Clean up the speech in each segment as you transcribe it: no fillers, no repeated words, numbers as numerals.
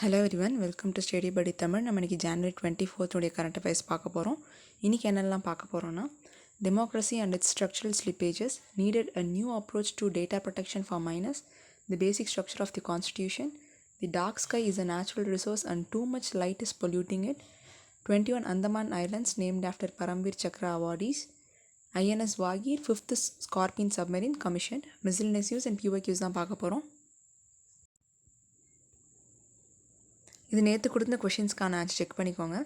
Hello everyone, welcome to study படி தமிழ். நம்ம இன்றைக்கி January 24th கரண்ட் அஃபேர்ஸ் பார்க்க போகிறோம். இன்றைக்கி என்னெல்லாம் பார்க்க போகிறோன்னா, democracy and its structural slippages needed a new approach to data protection for minors, the basic structure of the constitution, the dark sky is a natural resource and too much light is polluting it, 21 Andaman Islands named after Paramveer Chakra awardees, INS Vagir 5th Scorpion submarine commissioned. Miscellaneous news and PYQs தான் பார்க்க போகிறோம். இது நேற்று கொடுத்த கொஷின்ஸ்க்கான answer check பண்ணிக்கோங்க.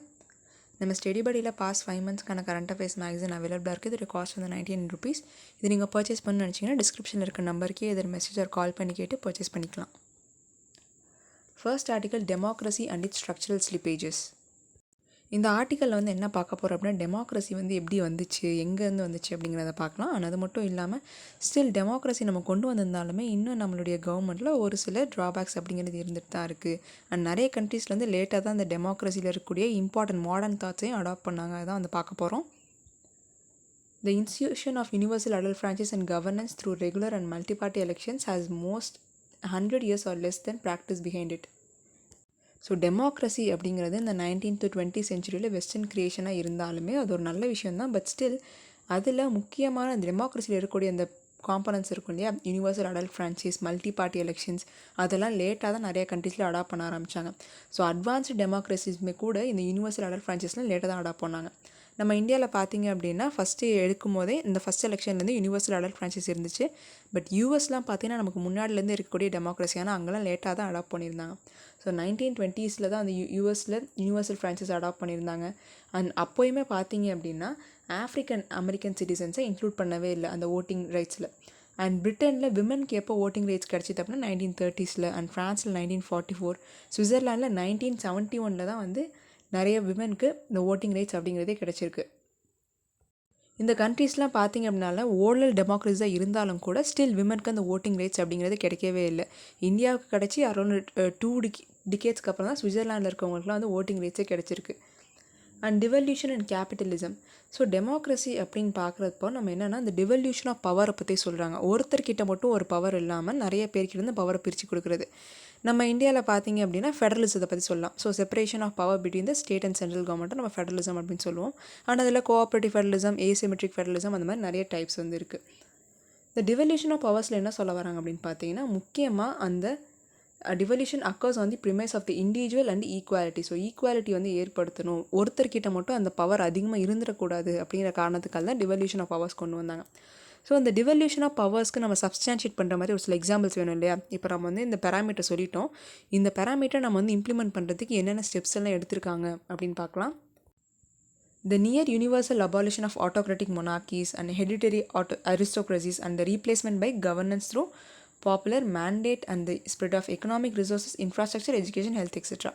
நம்ம study படியில் past 5 monthsக்கான current affairs மேக்ஸின் அவைலபிளாக இருக்குது. இதோட காஸ்ட் வந்து 19 rupees. இது நீங்கள் பர்ச்சேஸ் பண்ணணும்னு நினச்சிங்கன்னா டிஸ்கிரிப்ஷனில் இருக்க நம்பருக்கே எதிர் மெசேஜ் ஆர் கால் பண்ணி கேட்டு பர்ச்சேஸ் பண்ணிக்கலாம். First article, democracy and its structural slippages. இந்த ஆர்டிக்கலில் வந்து என்ன பார்க்க போகிறோம் அப்படின்னா, டெமோக்ரஸி வந்து எப்படி வந்துச்சு, எங்கேருந்து வந்துச்சு அப்படிங்கிறத பார்க்கலாம். ஆனால் அது மட்டும் இல்லாமல் ஸ்டில் டெமோக்ரஸி நம்ம கொண்டு வந்திருந்தாலுமே இன்னும் நம்மளுடைய கவர்மெண்ட்டில் ஒரு சில ட்ராபேக்ஸ் அப்படிங்கிறது இருந்துட்டு தான் இருக்குது. அண்ட் நிறைய கண்ட்ரீஸில் வந்து லேட்டாக தான் அந்த டெமோக்ரஸியில் இருக்கக்கூடிய இம்பார்ட்டன்ட் மாடர்ன் தாட்ஸையும் அடாப்ட் பண்ணாங்க. அதான் வந்து பார்க்க போகிறோம். The institution of universal adult franchise and governance through regular and multi-party elections has most 100 years or less than practice behind it. So democracy அப்படிங்கிறது இந்த 19th to 20th centuryயில் வெஸ்டர்ன் க்ரியேஷனாக இருந்தாலுமே அது ஒரு நல்ல விஷயந்தான். பட் ஸ்டில் அதில் முக்கியமான டெமோக்ரஸியில் இருக்கக்கூடிய அந்த காம்பனன்ட்ஸ் இருக்கும் இல்லையா, universal adult franchise, multi party elections, அதெல்லாம் லேட்டாக தான் நிறைய கண்ட்ரீஸில் அடாப்ட் பண்ண ஆரம்பித்தாங்க. ஸோ அட்வான்ஸ்டு டெமோக்ரஸிஸ்மே கூட இந்த யூனிவர்சல் அடல்ட் ஃப்ரான்ச்சைஸ்லாம் லேட்டாக தான் அடாப்ட் பண்ணாங்க. நம்ம இந்தியாவில் பார்த்தீங்க அப்படின்னா ஃபஸ்ட்டு எடுக்கும் போதே இந்த ஃபஸ்ட் எலெக்ஷன்லேருந்து யூனிவர்சல் அடல்ட் ஃப்ரான்ச்சைஸ் இருந்துச்சு. பட் யூஎஸ்லாம் பார்த்தீங்கன்னா நமக்கு முன்னாடிலேருந்து இருக்கக்கூடிய டெமோக்ரஸி, ஆனால் அங்கெல்லாம் லேட்டாக தான் அடாப்ட் பண்ணியிருந்தாங்க. ஸோ 1920s தான் அந்த யூஎஸில் யூனிவர்சல் ஃப்ரான்ச்சைஸ் அடாப்ட் பண்ணியிருந்தாங்க. அண்ட் அப்போயுமே பார்த்தீங்க அப்படின்னா ஆஃப்ரிக்கன் அமெரிக்கன் சிட்டிசன்ஸை இன்க்ளூட் பண்ணவே இல்லை அந்த ஓட்டிங் ரைட்ஸில். அண்ட் பிரிட்டனில் விமனுக்கு எப்போ ஓட்டிங் ரைட்ஸ் கிடச்சிது அப்படின்னா 1930s, அண்ட் ஃப்ரான்ஸில் 1944, சுவிட்சர்லாண்டில் 1971 தான் வந்து நிறைய விமனுக்கு இந்த ஓட்டிங் ரைட்ஸ் அப்படிங்கிறதே கிடச்சிருக்கு. இந்த கண்ட்ரீஸ்லாம் பார்த்திங்க அப்படின்னால ஓரல் டெமோக்ரஸி தான் இருந்தாலும் கூட ஸ்டில் விமனுக்கு அந்த ஓட்டிங் ரைட்ஸ் அப்படிங்கிறது கிடைக்கவே இல்லை. இந்தியாவுக்கு கிடச்சி அரௌண்ட் 2 டிகேட்ஸ்க்கு அப்புறம் தான் சுவிட்சர்லாண்டில் இருக்கவங்களுக்குலாம் வந்து ஓட்டிங் ரைட்ஸே கிடச்சிருக்கு. And devolution and capitalism. So democracy அப்படின்னு பார்க்குறப்போ நம்ம என்னென்னா இந்த டிவல்யூஷன் ஆஃப் பவரை பற்றி சொல்கிறாங்க. ஒருத்தர்கிட்ட மட்டும் ஒரு பவர் இல்லாமல் நிறைய பேர்கிட்ட இருந்து பவரை பிரித்து கொடுக்குறது. நம்ம இந்தியாவில் பார்த்தீங்க அப்படின்னா ஃபெடரலிசத்தை பற்றி சொல்லலாம். So separation of power between the state and central கவர்மெண்ட்டை நம்ம ஃபெடரலிசம் அப்படின்னு சொல்லுவோம். ஆனால் அதில் கோஆப்ரேட்டிவ் ஃபெடரலிசம், ஏசிமெட்ரிக் ஃபெடரலிசம், அந்த மாதிரி நிறைய டைப்ஸ் வந்து இருக்குது. இந்த டிவல்யூஷன் ஆஃப் பவர்ஸில் என்ன சொல்ல வராங்க அப்படின்னு பார்த்தீங்கன்னா, முக்கியமாக அந்த devolution occurs on the premise of the individual and equality. So equality வந்து ஏற்படுத்தணும், ஒருத்தர்கிட்ட மட்டும் அந்த பவர் அதிகமாக இருந்துடக்கூடாது அப்படிங்கிற காரணத்துக்காக தான் டிவல்யூஷன் ஆஃப் பவர்ஸ் கொண்டு வந்தாங்க. ஸோ இந்த டிவல்யூஷன் ஆஃப் பவர்ஸ்க்கு நம்ம சப்ஸ்டான்ஷியேட் பண்ணுற மாதிரி ஒரு சில எக்ஸாம்பிள்ஸ் வேணும் இல்லையா. இப்போ நம்ம வந்து இந்த பேராமீட்டர் சொல்லிட்டோம். இந்த பேராமீட்டர் நம்ம வந்து இம்ப்ளிமெண்ட் பண்ணுறதுக்கு என்னென்ன ஸ்டெப்ஸ் எல்லாம் எடுத்திருக்காங்க அப்படின்னு பார்க்கலாம். The near universal abolition of autocratic monarchies and hereditary aristocracies and the replacement by governance through popular mandate and the spread of economic resources, infrastructure, education, health, etc.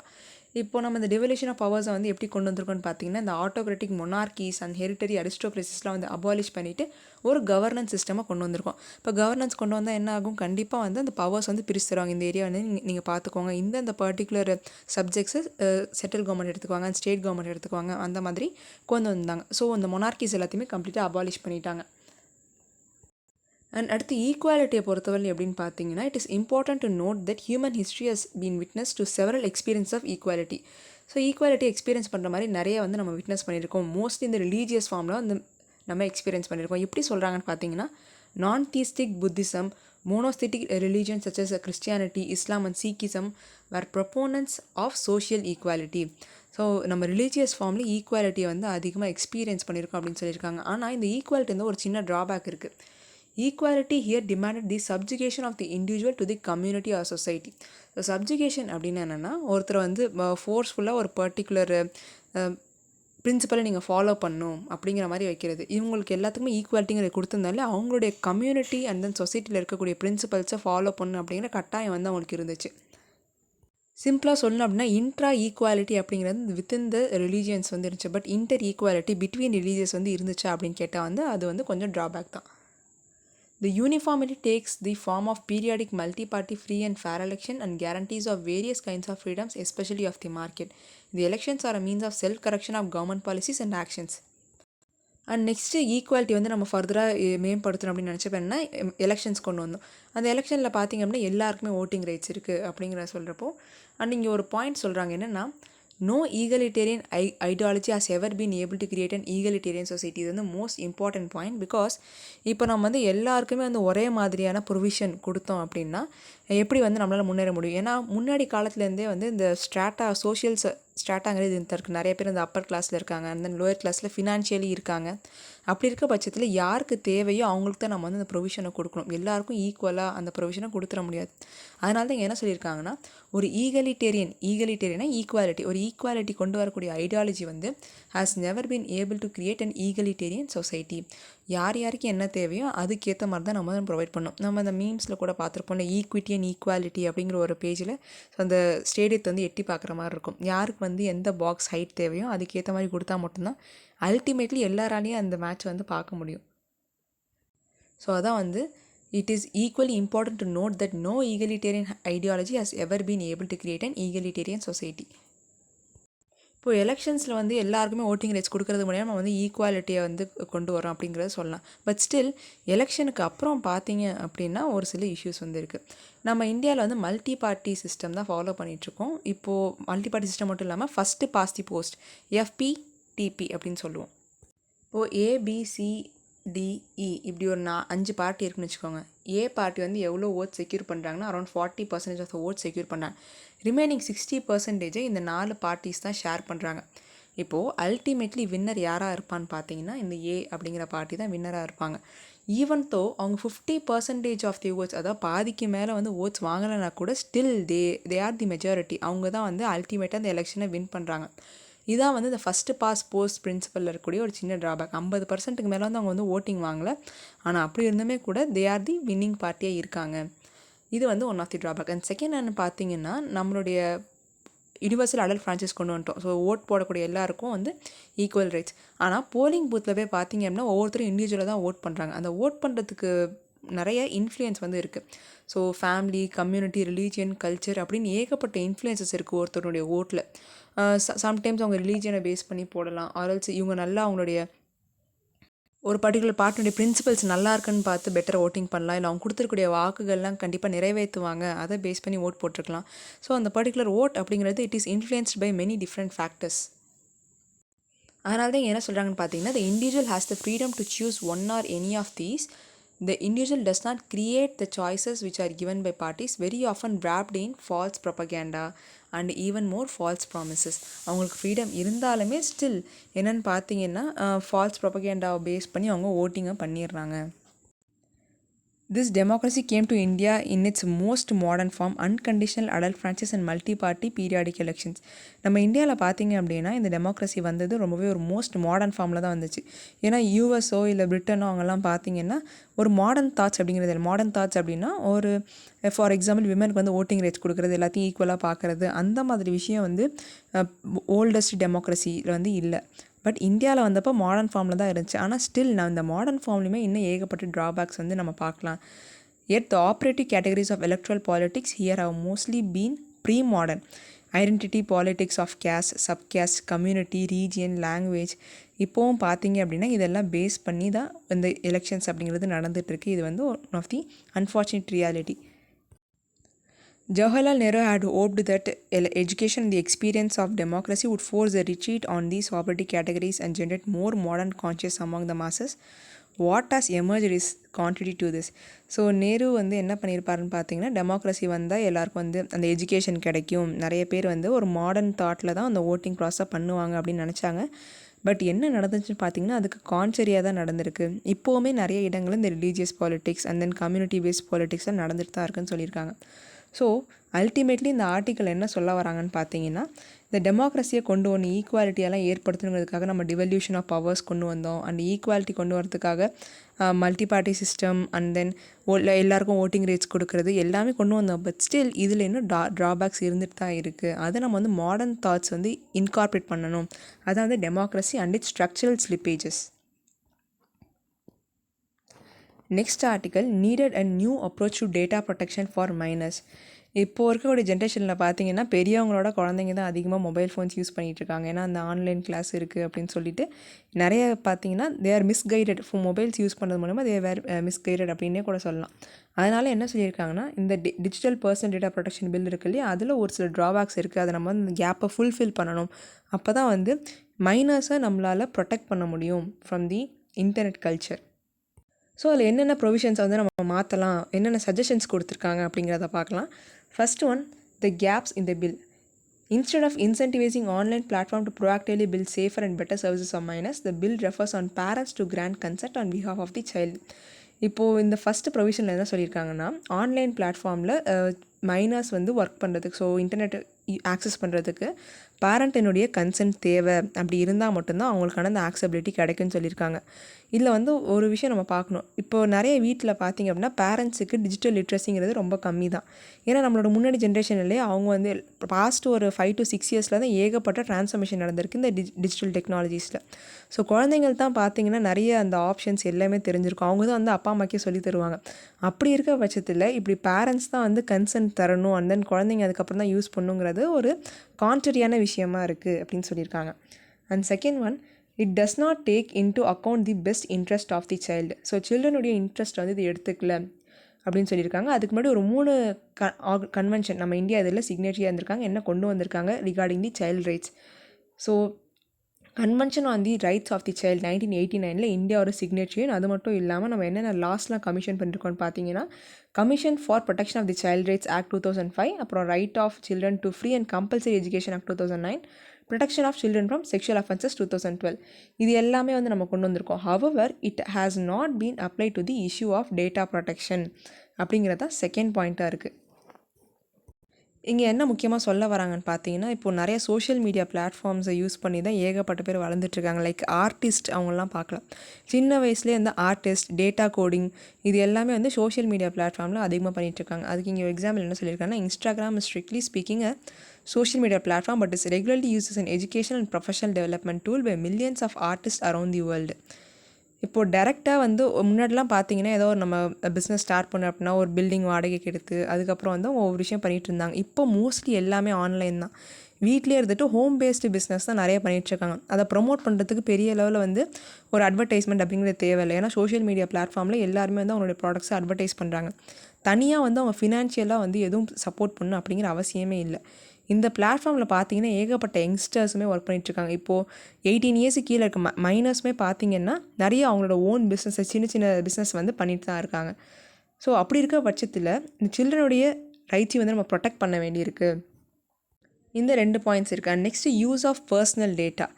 இப்போ நம்ம இந்த டிவல்யூஷன் ஆஃப் பவர்ஸை வந்து எப்படி கொண்டு வந்திருக்கோன்னு பார்த்தீங்கன்னா, இந்த ஆட்டோக்ராட்டிக் மொனார்கிஸ் அண்ட் ஹெரிட்டரி அரிஸ்டோக்ரஸிஸ்லாம் வந்து abolish பண்ணிவிட்டு ஒரு கவர்னன்ஸ் சிஸ்டமாக கொண்டு வந்திருக்கோம். இப்போ கவர்னன்ஸ் கொண்டு வந்தால் என்ன ஆகும், கண்டிப்பாக வந்து அந்த பவர்ஸ் வந்து பிரித்து தருவாங்க. இந்த ஏரியா வந்து நீங்கள் பார்த்துக்கோங்க, இந்த பர்டிகுலர் சப்ஜெக்ட்ஸை சென்ட்ரல் கவர்மெண்ட் எடுத்துக்குவாங்க, ஸ்டேட் கவர்மெண்ட் எடுத்துக்குவாங்க, அந்த மாதிரி கொண்டு வந்தாங்க. ஸோ அந்த மொனார்கிஸ் எல்லாத்தையுமே கம்ப்ளீட்டாக அபாலிஷ் பண்ணிட்டாங்க. அண்ட் அடுத்து ஈக்குவாலிட்டியை பொறுத்தவரை எப்படின்னு பார்த்தீங்கன்னா, it is important to note that human history has been witness to several experience of equality. So equality experience பண்ணுற மாதிரி நிறைய வந்து நம்ம விட்னஸ் பண்ணியிருக்கோம். மோஸ்ட்லி இந்த ரிலீஜியஸ் ஃபார்மில் வந்து நம்ம எக்ஸ்பீரியன்ஸ் பண்ணியிருக்கோம். எப்படி சொல்கிறாங்கன்னு பார்த்தீங்கன்னா, non theistic Buddhism, monotheistic religion such as Christianity, Islam and Sikhism were proponents of social equality. So நம்ம ரிலீஜியஸ் ஃபார்மில் ஈக்குவாலிட்டியை வந்து அதிகமாக எக்ஸ்பீரியன்ஸ் பண்ணியிருக்கோம் அப்படின்னு சொல்லியிருக்காங்க. ஆனால் இந்த ஈக்குவாலிட்டி வந்து ஒரு சின்ன ட்ராபேக் இருக்குது. Equality here demanded the subjugation of the individual to the community or society. So subjugation அப்படின்னு என்னென்னா, ஒருத்தர் வந்து ஃபோர்ஸ்ஃபுல்லாக ஒரு பர்டிகுலர் பிரின்சிபலை நீங்கள் ஃபாலோ பண்ணணும் அப்படிங்கிற மாதிரி வைக்கிறது. இவங்களுக்கு எல்லாத்துக்குமே ஈக்குவாலிட்டிங்கிற கொடுத்துருந்தாலே அவங்களுடைய கம்யூனிட்டி அண்ட் தென் சொசைட்டியில் இருக்கக்கூடிய பிரின்சிபல்ஸை ஃபாலோ பண்ணணும் அப்படிங்கிற கட்டாயம் வந்து அவங்களுக்கு இருந்துச்சு. சிம்பிளாக சொல்லணும் அப்படின்னா இன்ட்ரா ஈக்குவாலிட்டி அப்படிங்கிறது வித்தின் த ரிலீஜியன்ஸ் வந்து இருந்துச்சு. But inter equality between religious வந்து இருந்துச்சு அப்படின்னு கேட்டால் வந்து அது வந்து கொஞ்சம் ட்ராபேக் தான். The uniformity takes the form of periodic multi-party free and fair election and guarantees of various kinds of freedoms, especially of the market. The elections are a means of self-correction of government policies and actions. And next equality வந்து நம்ம ஃபர்தராக மேம்படுத்தணும் அப்படின்னு நினச்சப்ப என்ன elections கொண்டு வந்தோம். அந்த எலெக்ஷனில் பார்த்திங்க அப்படின்னா எல்லாருக்குமே ஓட்டிங் ரைட்ஸ் இருக்குது அப்படிங்கிற சொல்கிறப்போ அண்ட் இங்கே ஒரு பாயிண்ட் சொல்கிறாங்க என்னென்னா, no egalitarian ideology has ever been able to create an egalitarian society. இது வந்து மோஸ்ட் இம்பார்ட்டன்ட் பாயிண்ட். பிகாஸ் இப்போ நம்ம வந்து எல்லாருக்குமே வந்து ஒரே மாதிரியான ப்ரொவிஷன் கொடுத்தோம் அப்படின்னா எப்படி வந்து நம்மளால் முன்னேற முடியும்? ஏன்னா முன்னாடி காலத்துலேருந்தே வந்து இந்த சோஷியல் ஸ்ட்ராட்டாங்கிறது இருக்குது. நிறைய பேர் இந்த அப்பர் கிளாஸில் இருக்காங்க, அந்த லோயர் கிளாஸில் ஃபினான்ஷியலி இருக்காங்க. அப்படி இருக்க பட்சத்தில் யாருக்கு தேவையோ அவங்களுக்கு தான் நம்ம வந்து அந்த ப்ரொவிஷனை கொடுக்கணும். எல்லாருக்கும் ஈக்குவலாக அந்த ப்ரொவிஷனை கொடுத்துட முடியாது. அதனால தான் என்ன சொல்லியிருக்காங்கன்னா, ஒரு ஈகலிட்டேரியனா ஈக்குவாலிட்டி, ஒரு ஈக்குவாலிட்டி கொண்டு வரக்கூடிய ஐடியாலஜி வந்து has never been able to create an egalitarian society. யார் யாருக்கு என்ன தேவையோ அதுக்கேற்ற மாதிரி தான் நம்ம தான் ப்ரொவைட் பண்ணணும். நம்ம அந்த மீம்ஸில் கூட பார்த்துருப்போம், இல்லை ஈக்விட்டி அண்ட் ஈக்குவாலிட்டி அப்படிங்கிற ஒரு பேஜில் அந்த ஸ்டேடியத்தை வந்து எட்டி பார்க்குற மாதிரி இருக்கும். யாருக்கு வந்து எந்த பாக்ஸ் ஹைட் தேவையோ அதுக்கேற்ற மாதிரி கொடுத்தா மட்டும்தான் அல்டிமேட்லி எல்லாராலையும் அந்த மேட்ச் வந்து பார்க்க முடியும். ஸோ அதான் வந்து it is equally important to note that no egalitarian ideology has ever been able to create an egalitarian society. இப்போது எலெக்ஷன்ஸில் வந்து எல்லாருக்குமே ஓட்டிங் ரைட்ஸ் கொடுக்கறது மூலியமாக நம்ம வந்து ஈக்குவாலிட்டியை வந்து கொண்டு வரோம் அப்படிங்கிறத சொல்லலாம். பட் ஸ்டில் எலெக்ஷனுக்கு அப்புறம் பார்த்தீங்க அப்படின்னா ஒரு சில இஷ்யூஸ் வந்து இருக்குது. நம்ம இந்தியாவில் வந்து மல்டி பார்ட்டி சிஸ்டம் தான் ஃபாலோ பண்ணிகிட்ருக்கோம். இப்போது மல்டி பார்ட்டி சிஸ்டம் மட்டும் இல்லாமல் first past the post FPTP அப்படின்னு சொல்லுவோம். இப்போது ABCDE இப்படி ஒரு 5 பார்ட்டி இருக்குன்னு வச்சுக்கோங்க. ஏ பார்ட்டி வந்து எவ்வளோ ஓட் செக்யூர் பண்ணுறாங்கன்னா around 40% of the vote secure பண்ணுறாங்க. ரிமைனிங் 60% இந்த 4 பார்ட்டிஸ் தான் ஷேர் பண்ணுறாங்க. இப்போது அல்டிமேட்லி வின்னர் யாராக இருப்பான்னு பார்த்தீங்கன்னா இந்த ஏ அப்படிங்கிற பார்ட்டி தான் வின்னராக இருப்பாங்க. ஈவன் தோ அவங்க 50% ஆஃப் தி ஓட்ஸ், அதாவது பாதிக்கு மேலே வந்து ஓட்ஸ் வாங்கலைன்னா கூட still they are the majority. அவங்க தான் வந்து அல்டிமேட்டாக அந்த எலெக்ஷனை வின் பண்ணுறாங்க. இதான் வந்து இந்த ஃபஸ்ட்டு பாஸ் போஸ்ட் பிரின்சிபலில் இருக்கக்கூடிய ஒரு சின்ன ட்ராபேக். 50%க்கு மேலே வந்து அவங்க வந்து ஓட்டிங் வாங்கலை, ஆனால் அப்படி இருந்துமே கூட தே ஆர் தி வின்னிங் பார்ட்டியாக இருக்காங்க. இது வந்து one of the drawback. And second என்னென்னு பார்த்தீங்கன்னா, நம்மளுடைய யுனிவர்சல் அடல்ட் ஃப்ரான்ச்சைஸ் கொண்டு வந்துட்டோம். ஸோ ஓட் போடக்கூடிய எல்லாருக்கும் வந்து ஈக்குவல் ரைட்ஸ். ஆனால் போலிங் பூத்தில் போய் பார்த்தீங்க அப்படின்னா ஒவ்வொருத்தரும் இண்டிவிஜுவலாக தான் ஓட் பண்ணுறாங்க. அந்த ஓட் பண்ணுறதுக்கு நிறைய இன்ஃப்ளூயன்ஸ் வந்து இருக்குது. So family, community, religion, culture அப்படின்னு ஏகப்பட்ட இன்ஃப்ளூயன்சஸ் இருக்குது ஒருத்தருடைய ஓட்டில். சம்டைம்ஸ் அவங்க ரிலீஜியனை பேஸ் பண்ணி போடலாம். ஆர்எல்ஸ் இவங்க நல்லா அவங்களுடைய ஒரு பர்டிகுலர் பார்ட்டினுடைய பிரின்சிபல்ஸ் நல்லா இருக்குன்னு பார்த்து பெட்டர் ஓட்டிங் பண்ணலாம். இல்லை அவங்க கொடுத்துருக்கூடிய வாக்குகள்லாம் கண்டிப்பாக நிறைவேற்றுவாங்க, அதை பேஸ் பண்ணி ஓட் போட்டிருக்கலாம். ஸோ அந்த பர்டிகுலர் ஓட் அப்படிங்கிறது it is influenced by many different factors. அதனால தான் என்ன சொல்கிறாங்கன்னு பார்த்தீங்கன்னா, the individual has the freedom to choose one or any of these. The individual does not create the choices which are given by parties, very often wrapped in false propaganda and even more false promises. அவங்களுக்கு freedom இருந்தாலுமே still என்னென்னு பார்த்தீங்கன்னா falls ப்ரொபகேண்டாவை base பண்ணி அவங்க ஓட்டிங்கை பண்ணிடுறாங்க. This democracy came to India in its most modern form, unconditional adult franchise and multi-party periodic elections. நம்ம இந்தியாவில் பார்த்தீங்க அப்படின்னா இந்த டெமோக்ரஸி வந்தது ரொம்பவே ஒரு மோஸ்ட் மாடர்ன் ஃபார்மில் தான் வந்துச்சு. ஏன்னா யூஎஸ்ஓ இல்லை பிரிட்டனோ அவங்கெல்லாம் பார்த்தீங்கன்னா ஒரு மாடர்ன் தாட்ஸ் அப்படிங்கிறது. மாடர்ன் தாட்ஸ் அப்படின்னா ஒரு ஃபார் எக்ஸாம்பிள் விமனுக்கு வந்து ஓட்டிங் ரைட்ஸ் கொடுக்குறது, எல்லாத்தையும் ஈக்குவலாக பார்க்குறது, அந்த மாதிரி விஷயம் வந்து ஓல்டஸ்ட் டெமோக்ரஸியில் வந்து இல்லை. பட் இந்தியாவில் வந்தப்போ மாடர்ன் ஃபார்மில் தான் இருந்துச்சு. ஆனால் ஸ்டில் நான் இந்த மாடர்ன் ஃபார்ம்லையுமே இன்னும் ஏகப்பட்ட ட்ராபேக்ஸ் வந்து நம்ம பார்க்கலாம். Yet the operative categories of electoral politics here have mostly been pre-modern. Identity politics of caste, subcaste, community, region, language. இப்போவும் பார்த்தீங்க அப்படின்னா இதெல்லாம் பேஸ் பண்ணி தான் இந்த எலெக்ஷன்ஸ் அப்படிங்கிறது நடந்துகிட்ருக்கு. இது வந்து one of the unfortunate reality. Jawaharlal Nehru had hoped that education and the experience of democracy would force a retreat on these operative categories and generate more modern conscience among the masses. What has emerged is contrary to this. So Nehru வந்து என்ன பண்ணியிருப்பாருன்னு பார்த்தீங்கன்னா, democracy வந்தால் எல்லாருக்கும் வந்து அந்த education கிடைக்கும், நிறைய பேர் வந்து ஒரு மாடர்ன் தாட்டில் தான் அந்த ஓட்டிங் ப்ராசஸ் பண்ணுவாங்க அப்படின்னு நினச்சாங்க. பட் என்ன நடந்துச்சுன்னு பார்த்தீங்கன்னா அதுக்கு கான்ட்ரரியாக தான் நடந்திருக்கு. இப்போவுமே நிறைய இடங்களில் இந்த religious politics and then community based பாலிட்டிக்ஸ்லாம் நடந்துட்டு தான் இருக்குன்னு சொல்லியிருக்காங்க. ஸோ அல்டிமேட்லி இந்த ஆர்டிக்கல் என்ன சொல்ல வராங்கன்னு பார்த்தீங்கன்னா, இந்த டெமோக்ரஸியை கொண்டு வந்து ஈக்குவாலிட்டியெல்லாம் ஏற்படுத்தணுங்கிறதுக்காக நம்ம டிவல்யூஷன் ஆஃப் பவர்ஸ் கொண்டு வந்தோம். அண்ட் ஈக்குவாலிட்டி கொண்டு வரதுக்காக multi party system and then எல்லாருக்கும் ஓட்டிங் ரைட்ஸ் கொடுக்குறது எல்லாமே கொண்டு வந்தோம். பட் ஸ்டில் இதில் இன்னும் ட்ராபேக்ஸ் இருந்துட்டு தான் இருக்குது. அதை நம்ம வந்து மாடர்ன் தாட்ஸ் வந்து இன்கார்பரேட் பண்ணணும். அதான் வந்து democracy and its structural slippages. Next article, needed a new approach to data protection for minors. இப்போ இருக்கக்கூடிய ஜென்ரேஷனில் பார்த்தீங்கன்னா பெரியவங்களோட குழந்தைங்க தான் அதிகமாக மொபைல் ஃபோன்ஸ் யூஸ் பண்ணிகிட்ருக்காங்க. ஏன்னா அந்த ஆன்லைன் கிளாஸ் இருக்குது அப்படின்னு சொல்லிட்டு நிறைய பார்த்தீங்கன்னா they are misguided. Mobiles use பண்ணுறது மூலமாக தே வேர் மிஸ்கைடட் அப்படின்னே கூட சொல்லலாம். அதனால் என்ன சொல்லியிருக்காங்கன்னா இந்த digital personal data protection bill இருக்கு இல்லையா, அதில் ஒரு சில ட்ராபேக்ஸ் இருக்குது. அதை நம்ம வந்து இந்த கேப்பை ஃபுல்ஃபில் பண்ணணும். அப்போ தான் வந்து மைனர்ஸை நம்மளால் ப்ரொடெக்ட் பண்ண முடியும் from the internet culture. So அதில் என்னென்ன ப்ரொவிஷன்ஸை வந்து நம்ம மாற்றலாம், என்னென்ன சஜஷன்ஸ் கொடுத்துருக்காங்க அப்படிங்கிறத பார்க்கலாம். First one, the gaps in the bill. Instead of incentivizing online platform to proactively build safer and better services for minors, the bill refers on parents to grant consent on behalf of the child. இப்போது இந்த first ப்ரொவிஷனில் என்ன சொல்லியிருக்காங்கன்னா, online பிளாட்ஃபார்மில் miners வந்து work பண்ணுறதுக்கு, so internet access பண்ணுறதுக்கு பேரண்ட்டினுடைய consent தேவை. அப்படி இருந்தால் மட்டும்தான் அவங்களுக்கான அந்த ஆக்சபிலிட்டி கிடைக்குன்னு சொல்லியிருக்காங்க. இதில் வந்து ஒரு விஷயம் நம்ம பார்க்கணும். இப்போது நிறைய வீட்டில் பார்த்திங்க அப்படின்னா பேரண்ட்ஸுக்கு டிஜிட்டல் லிட்ரஸிங்கிறது ரொம்ப கம்மி தான். ஏன்னா நம்மளோட முன்னாடி ஜென்ரேஷன்லேயே அவங்க வந்து பாஸ்ட் ஒரு 5 to 6 இயர்ஸில் தான் ஏகப்பட்ட ட்ரான்ஸ்ஃபர்மேஷன் நடந்திருக்கு இந்த டிஜிட்டல் டெக்னாலஜிஸில். ஸோ குழந்தைங்கள் தான் பார்த்திங்கன்னா நிறைய அந்த ஆப்ஷன்ஸ் எல்லாமே தெரிஞ்சிருக்கும். அவங்க தான் வந்து அப்பா அம்மாக்கே சொல்லி தருவாங்க. அப்படி இருக்க பட்சத்தில் இப்படி பேரண்ட்ஸ் தான் வந்து கன்சென்ட் தரணும், அண்ட் தென் குழந்தைங்க அதுக்கப்புறம் தான் யூஸ் பண்ணுங்கிறது ஒரு கான்ட்ரரியான விஷயமா இருக்குது அப்படின்னு சொல்லியிருக்காங்க. And second one, it does not take into account the best interest of the child. So சில்ட்ரனுடைய இன்ட்ரெஸ்ட் வந்து இது எடுத்துக்கல அப்படின்னு சொல்லியிருக்காங்க. அதுக்கு முன்னாடி ஒரு 3 கன்வென்ஷன் நம்ம இந்தியா இதில் சிக்னேச்சரியாக இருந்திருக்காங்க. என்ன கொண்டு வந்திருக்காங்க regarding the child rights. So convention on the rights of the child 1989 India ஒரு சிக்னேச்சரி. அது மட்டும் இல்லாமல் நம்ம என்னென்ன லாஸ்லாம் கமிஷன் பண்ணியிருக்கோம்னு பார்த்தீங்கன்னா, commission for protection of the child rights act 2005, அப்புறம் right of children to free and compulsory education act 2009, protection of children from sexual offences 2012. இது எல்லாமே வந்து நம்ம கொண்டு வந்திருக்கோம். However it has not been apply to the issue of data protection அப்படிங்கிறது தான் second பாயிண்ட்டாக இருக்குது. இங்கே என்ன முக்கியமாக சொல்ல வராங்கன்னு பார்த்தீங்கன்னா, இப்போது நிறைய சோஷியல் மீடியா பிளாட்ஃபார்ம்ஸை யூஸ் பண்ணி தான் ஏகப்பட்ட பேர் வளர்ந்துட்டுருக்காங்க. லைக் ஆர்டிஸ்ட் அவங்களாம் பார்க்கலாம். சின்ன வயசுலேயே இந்த ஆர்டிஸ்ட், டேட்டா கோடிங் இது எல்லாமே வந்து சோஷியல் மீடியா பிளாட்ஃபார்மில் அதிகமாக பண்ணிகிட்ருக்காங்க. அதுக்கு இங்கே எக்ஸாம்பிள் என்ன சொல்லியிருக்காங்கன்னா, Instagram is strictly speaking a social media platform but is regularly used as an educational and professional development tool by millions of artists around the world. இப்போது டேரெக்டாக வந்து முன்னாடிலாம் பார்த்தீங்கன்னா ஏதோ ஒரு நம்ம பிஸ்னஸ் ஸ்டார்ட் பண்ணோம் அப்படின்னா ஒரு பில்டிங் வாடகைக்கு எடுத்து அதுக்கப்புறம் வந்து ஒவ்வொரு விஷயம் பண்ணிகிட்டு இருந்தாங்க. இப்போ மோஸ்ட்லி எல்லாமே ஆன்லைன் தான். வீட்டிலே இருந்துட்டு ஹோம் பேஸ்டு பிஸ்னஸ் தான் நிறைய பண்ணிகிட்ருக்காங்க. அதை ப்ரொமோட் பண்ணுறதுக்கு பெரிய லெவலில் வந்து ஒரு அட்வர்டைஸ்மெண்ட் அப்படிங்கிறது தேவையில்லை. ஏன்னா சோஷியல் மீடியா பிளாட்ஃபார்மில் எல்லாருமே வந்து அவங்களுடைய ப்ராடக்ட்ஸை அட்வர்டைஸ் பண்ணுறாங்க. தனியாக வந்து அவங்க ஃபினான்ஷியலாக வந்து எதுவும் சப்போர்ட் பண்ணணும் அப்படிங்கிற அவசியமே இல்லை. இந்த பிளாட்ஃபார்மில் பார்த்தீங்கன்னா ஏகப்பட்ட யங்ஸ்டர்ஸுமே ஒர்க் பண்ணிகிட்ருக்காங்க. இப்போது 18 இயர்ஸு கீழே இருக்க மைனர்ஸுமே பார்த்தீங்கன்னா நிறைய அவங்களோட ஓன் பிஸ்னஸை சின்ன சின்ன பிஸ்னஸ் வந்து பண்ணிட்டு தான் இருக்காங்க. ஸோ அப்படி இருக்க பட்சத்தில் இந்த சில்ட்ரனுடைய ரைட்ஸை வந்து நம்ம ப்ரொடெக்ட் பண்ண வேண்டியிருக்கு. இந்த 2 பாயிண்ட்ஸ் இருக்குது. And next use of personal data.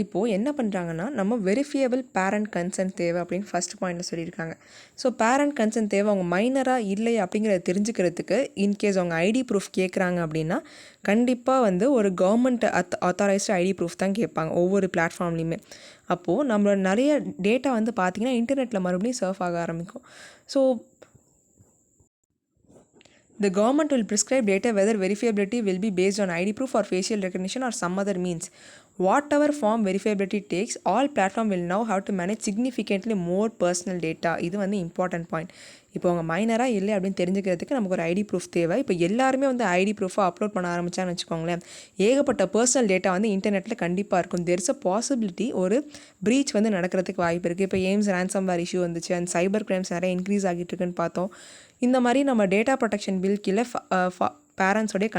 இப்போது என்ன பண்ணுறாங்கன்னா, நம்ம வெரிஃபியபிள் பேரண்ட் கன்சென்ட் தேவை அப்படின்னு ஃபஸ்ட் பாயிண்டில் சொல்லியிருக்காங்க. ஸோ பேரண்ட் கன்சென்ட் தேவை, அவங்க மைனராக இல்லை அப்படிங்கிறத தெரிஞ்சுக்கிறதுக்கு இன்கேஸ் அவங்க ஐடி ப்ரூஃப் கேட்குறாங்க அப்படின்னா கண்டிப்பாக வந்து ஒரு கவர்மெண்ட் ஆத்தாரைஸ்டு ஐடி ப்ரூஃப் தான் கேட்பாங்க ஒவ்வொரு பிளாட்ஃபார்ம்லேயுமே. அப்போது நம்மளோட நிறைய டேட்டா வந்து பார்த்திங்கன்னா இன்டர்நெட்டில் மறுபடியும் சர்ஃப் ஆக ஆரம்பிக்கும். So the government will prescribe data whether verifiability will be based on ID proof or facial recognition or some other means. Whatever form verifiability takes, all platform will now have to manage significantly more personal data. இது வந்து important point. இப்போ அவங்க மைனராக இல்லை அப்படின்னு தெரிஞ்சுக்கிறதுக்கு நமக்கு ஒரு ID proof தேவை. இப்போ எல்லாருமே வந்து ஐடி ப்ரூஃபாக அப்லோட் பண்ண ஆரம்பித்தான்னு வச்சுக்கோங்களேன், ஏகப்பட்ட பர்சனல் டேட்டா வந்து இன்டர்நெட்டில் கண்டிப்பாக இருக்கும். தெர் இஸ் அ பாசிபிலிட்டி ஒரு ப்ரீச் வந்து நடக்கிறதுக்கு வாய்ப்பு இருக்குது. இப்போ எய்ம்ஸ் ரேன்சம்வேர் இஷ்யூ வந்துச்சு, அண்ட் சைபர் கிரைம்ஸ் நிறைய இன்க்ரீஸ் ஆகிட்டு இருக்குன்னு பார்த்தோம். இந்த மாதிரி நம்ம டேட்டா ப்ரொடெக்ஷன் பில் கீழே பேரண்ட்ஸோடைய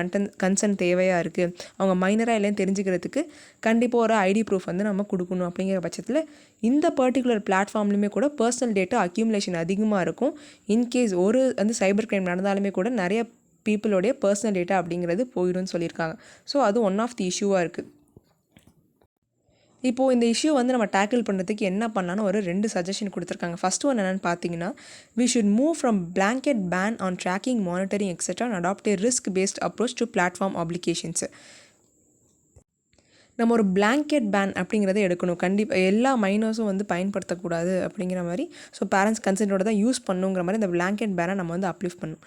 கன்சென்ட் தேவையாக இருக்குது. அவங்க மைனராக இல்லைன்னு தெரிஞ்சுக்கிறதுக்கு கண்டிப்பாக ஒரு ஐடி ப்ரூஃப் வந்து நம்ம கொடுக்கணும். அப்படிங்கிற பட்சத்தில் இந்த பர்டிகுலர் பிளாட்ஃபார்ம்லையுமே கூட பர்சனல் டேட்டா அக்யூமுலேஷன் அதிகமாக இருக்கும். இன்கேஸ் ஒரு வந்து சைபர் கிரைம் நடந்தாலுமே கூட நிறைய பீப்புளோடைய பர்சனல் டேட்டா அப்படிங்கிறது போயிடும்னு சொல்லியிருக்காங்க. ஸோ அது ஒன் ஆஃப் தி இஷ்யூவாக இருக்குது. இப்போது இந்த இஷ்யூ வந்து நம்ம டேக்கிள் பண்ணுறதுக்கு என்ன பண்ணான்னு ஒரு 2 சஜஷன் கொடுத்துருக்காங்க. ஃபஸ்ட்டு ஒன்று என்னென்னு பார்த்தீங்கன்னா, we should move from blanket ban on tracking, monitoring etc. and adopt a risk based approach to platform obligations. நம்ம ஒரு பிளாங்கெட் பேன் அப்படிங்கிறத எடுக்கணும். கண்டிப்பாக எல்லா மைனர்ஸும் வந்து பயன்படுத்தக்கூடாது அப்படிங்கிற மாதிரி. ஸோ பேரண்ட்ஸ் கன்சென்ட்டோட தான் யூஸ் பண்ணுங்கிற மாதிரி இந்த பிளாங்கெட் பேனை நம்ம வந்து அப்லிஃப்ட் பண்ணணும்.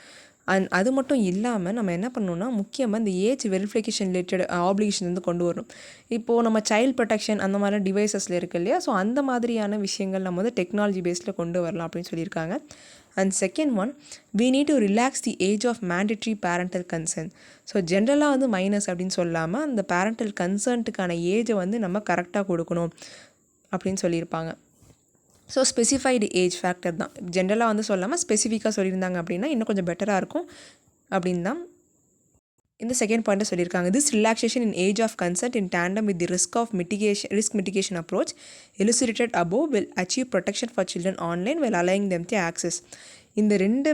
அண்ட் அது மட்டும் இல்லாமல் நம்ம என்ன பண்ணணும்னா முக்கியமாக இந்த ஏஜ் வெரிஃபிகேஷன் ரிலேட்டட் ஆப்ளிகேஷன் வந்து கொண்டு வரணும். இப்போது நம்ம சைல்ட் ப்ரொடெக்ஷன் அந்த மாதிரிலாம் டிவைசஸில் இருக்குது இல்லையா, ஸோ அந்த மாதிரியான விஷயங்கள் நம்ம வந்து டெக்னாலஜி பேஸில் கொண்டு வரலாம் அப்படின்னு சொல்லியிருக்காங்க. And second one, we need to relax the age of mandatory parental consent. So ஜென்ரலாக வந்து மைனஸ் அப்படின்னு சொல்லாமல் அந்த பேரண்டல் கன்சர்ன்ட்டுக்கான ஏஜை வந்து நம்ம கரெக்டாக கொடுக்கணும் அப்படின்னு சொல்லியிருப்பாங்க. ஸோ ஸ்பெசிஃபைடு ஏஜ் ஃபேக்டர் தான், ஜென்ரலாக வந்து சொல்லாமல் ஸ்பெசிஃபிக்காக சொல்லியிருந்தாங்க அப்படின்னா இன்னும் கொஞ்சம் பெட்டராக இருக்கும் அப்படின்னு தான் இந்த செகண்ட் பாயிண்ட்டை சொல்லியிருக்காங்க. This relaxation in age of consent in tandem with the risk mitigation approach elucidated above will achieve protection for children online while allowing them to access. இந்த ரெண்டு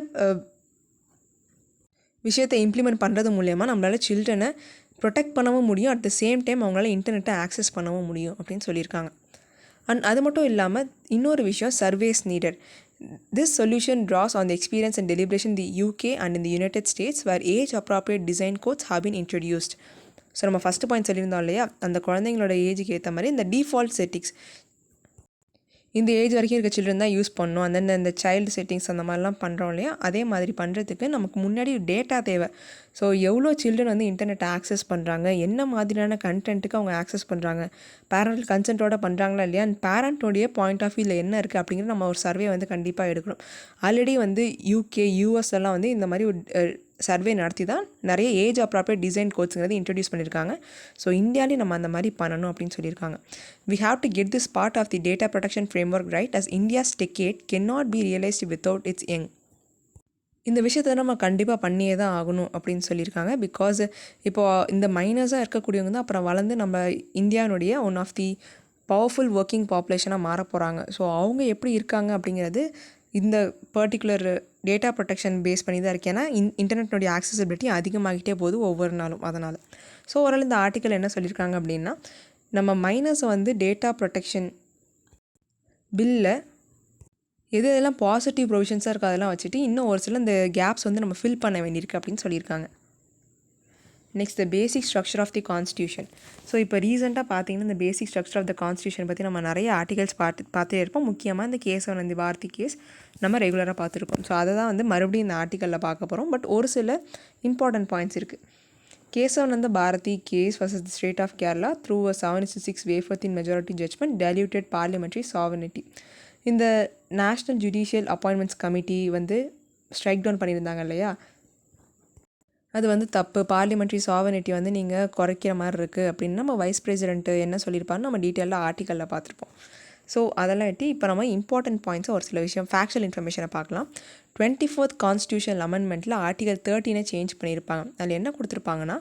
விஷயத்தை இம்ப்ளிமெண்ட் பண்ணுறது மூலயமா நம்மளால் சில்ட்ரனை ப்ரொடெக்ட் பண்ணவும் முடியும், அட் த சேம் டைம் அவங்களால இன்டர்நெட்டை access பண்ணவும் முடியும் அப்படின்னு சொல்லியிருக்காங்க. அண்ட் அது மட்டும் இல்லாமல் இன்னொரு விஷயம், services needed. This solution Dras on the experience and deliberation in the UK and in the United States where age appropriate design codes have been introduced. So நம்ம ஃபஸ்ட்டு பாயிண்ட் சொல்லியிருந்தோம் இல்லையா, அந்த குழந்தைங்களோட ஏஜுக்கு ஏற்ற மாதிரி இந்த டிஃபால்ட் செட்டிங்ஸ் இந்த ஏஜ் வரைக்கும் இருக்க சில்ட்ரன் தான் யூஸ் பண்ணணும், அந்தந்த இந்த சைல்டு செட்டிங்ஸ் அந்த மாதிரிலாம் பண்ணுறோம் இல்லையா, அதே மாதிரி பண்ணுறதுக்கு நமக்கு முன்னாடி டேட்டா தேவை. ஸோ எவ்வளோ சில்ட்ரன் வந்து இன்டர்நெட்டை ஆக்சஸ் பண்ணுறாங்க, என்ன மாதிரியான கண்டென்ட்டுக்கு அவங்க ஆக்சஸ் பண்ணுறாங்க, பேரண்டல் கன்சென்ட்டோட பண்ணுறாங்களா இல்லையா, அண்ட் பேரண்ட்டோடைய பாயிண்ட் ஆஃப் வியூவில் என்ன இருக்குது அப்படிங்கிறது நம்ம ஒரு சர்வே வந்து கண்டிப்பாக எடுக்கணும். ஆல்ரெடி வந்து UK US எல்லாம் வந்து இந்த மாதிரி ஒரு சர்வே நடத்தி தான் நிறைய ஏஜ் அப்ராப்ரியேட் டிசைன் கோட்ஸுங்கிறது இன்ட்ரடியூஸ் பண்ணியிருக்காங்க. ஸோ இந்தியாவிலே நம்ம அந்த மாதிரி பண்ணணும் அப்படின்னு சொல்லியிருக்காங்க. We have to get this part of the data protection framework right as India's decade cannot be realized without its young. இந்த விஷயத்தை நம்ம கண்டிப்பாக பண்ணியே தான் ஆகணும் அப்படின்னு சொல்லியிருக்காங்க. பிகாஸ் இப்போது இந்த மைனஸாக இருக்கக்கூடியவங்க தான் அப்புறம் வளர்ந்து நம்ம இந்தியாவுடைய one of the powerful working பாப்புலேஷனாக மாற போகிறாங்க. ஸோ அவங்க எப்படி இருக்காங்க அப்படிங்கிறது இந்த பர்டிகுலர் டேட்டா ப்ரொடெக்ஷன் பேஸ் பண்ணி தான் இருக்கேன். ஏன்னா இன்டர்நெட்னுடைய ஆக்சசிபிலிட்டி அதிகமாகிட்டே போகுது ஒவ்வொரு நாளும். அதனால் ஸோ ஓரளவு இந்த ஆர்டிக்கல் என்ன சொல்லியிருக்காங்க அப்படின்னா, நம்ம மைனஸை வந்து டேட்டா ப்ரொடெக்ஷன் பில்லில் எது எதெல்லாம் பாசிட்டிவ் ப்ரொவிஷன்ஸாக இருக்கோ அதெல்லாம் வச்சுட்டு இன்னும் ஒரு சில இந்த கேப்ஸ் வந்து நம்ம ஃபில் பண்ண வேண்டியிருக்கு அப்படின்னு சொல்லியிருக்காங்க. Next, the basic structure of the constitution. So இப்போ ரீசெண்டாக பார்த்தீங்கன்னா இந்த basic structure of the constitution பற்றி நம்ம நிறைய ஆர்டிகல்ஸ் பார்த்தே இருப்போம். முக்கியமாக இந்த கேசவநந்தி பாரதி கேஸ் நம்ம ரெகுலராக பார்த்துருக்கோம். ஸோ அதை தான் வந்து மறுபடியும் இந்த ஆர்டிக்கலில் பார்க்க போகிறோம். பட் ஒரு சில இம்பார்ட்டன்ட் பாயிண்ட்ஸ் இருக்குது. Kesavananda Bharati case versus the state of Kerala through a 7-6 wafer thin majority judgment diluted parliamentary sovereignty. இந்த நேஷ்னல் ஜுடிஷியல் அப்பாயின்மெண்ட்ஸ் கமிட்டி வந்து ஸ்ட்ரைக் டவுன் பண்ணியிருந்தாங்க இல்லையா, அது வந்து தப்பு. பார்லிமெண்ட்ரி சாவர்னிட்டி வந்து நீங்கள் குறைக்கிற மாதிரி இருக்குது அப்படின்னு நம்ம வைஸ் பிரசிடென்ட்டு என்ன சொல்லியிருப்பாருன்னு நம்ம டீட்டெயிலாக ஆர்டிக்கலில் பார்த்துருப்போம். ஸோ அதெல்லாம் எட்டி இப்போ நம்ம இம்பார்ட்டன்ட் பாயிண்ட்ஸை ஒரு சில விஷயம் ஃபேக்சுவல் இன்ஃபர்மேஷனை பார்க்கலாம். 24th கான்ஸ்டியூஷன் அமெண்ட்மெண்ட்டில் ஆர்டிகல் 13 சேஞ்ச் பண்ணியிருப்பாங்க. அதில் என்ன கொடுத்துருப்பாங்கன்னா,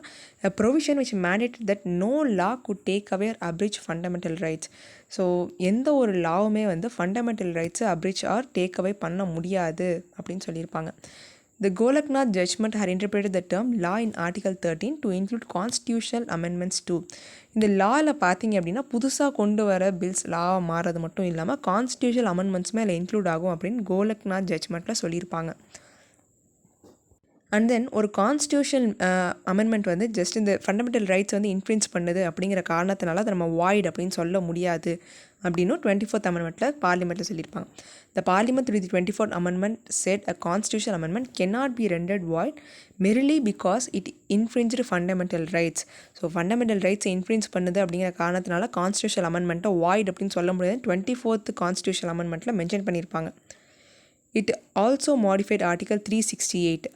a provision which mandated that no law could take away or abridge fundamental rights. So எந்த ஒரு லாவுமே வந்து ஃபண்டமெண்டல் ரைட்ஸை அப்ரிச் ஆர் டேக் அவே பண்ண முடியாது அப்படின்னு சொல்லியிருப்பாங்க. The Golaknath judgment had interpreted the term law in Article 13 to include constitutional amendments too. இந்த லாவில் பார்த்தீங்க அப்படின்னா புதுசாக கொண்டு வர பில்ஸ் லாவை மாறது மட்டும் இல்லாமல் கான்ஸ்டியூஷனல் அமெண்ட்மெண்ட்ஸுமே அதில் இன்க்ளூட் ஆகும் அப்படின்னு கோலக்நாத் ஜட்ஜ்மெண்ட்டில் சொல்லியிருப்பாங்க. அண்ட் தென் ஒரு கான்ஸ்டியூஷன் அமெண்ட்மெண்ட் வந்து ஜஸ்ட் இந்த ஃபண்டமெண்டல் ரைட்ஸ் வந்து இன்ஃப்ளூயன்ஸ் பண்ணுது அப்படிங்கிற காரணத்தினால அதை நம்ம வாய்ட் அப்படின்னு சொல்ல முடியாது அப்படின்னு 24th அமெண்ட்மெண்ட்டில் பார்லிமெண்ட்டில் சொல்லியிருப்பாங்க. The Parliament through the 24th Amendment said a constitutional amendment cannot be rendered void merely because it infringed fundamental rights. So fundamental ரைட்ஸை இன்ஃப்ளூயன்ஸ் பண்ணுது அப்படிங்கிற காரணத்தினால கான்ஸ்டியூஷனல் அமெண்ட்மெண்ட்டை வாய்ட் அப்படின்னு சொல்ல முடியாது 24th கான்ஸ்டியூஷனல் அமெண்ட்மெண்ட்டில் மென்ஷன் பண்ணியிருப்பாங்க. It also modified Article 368,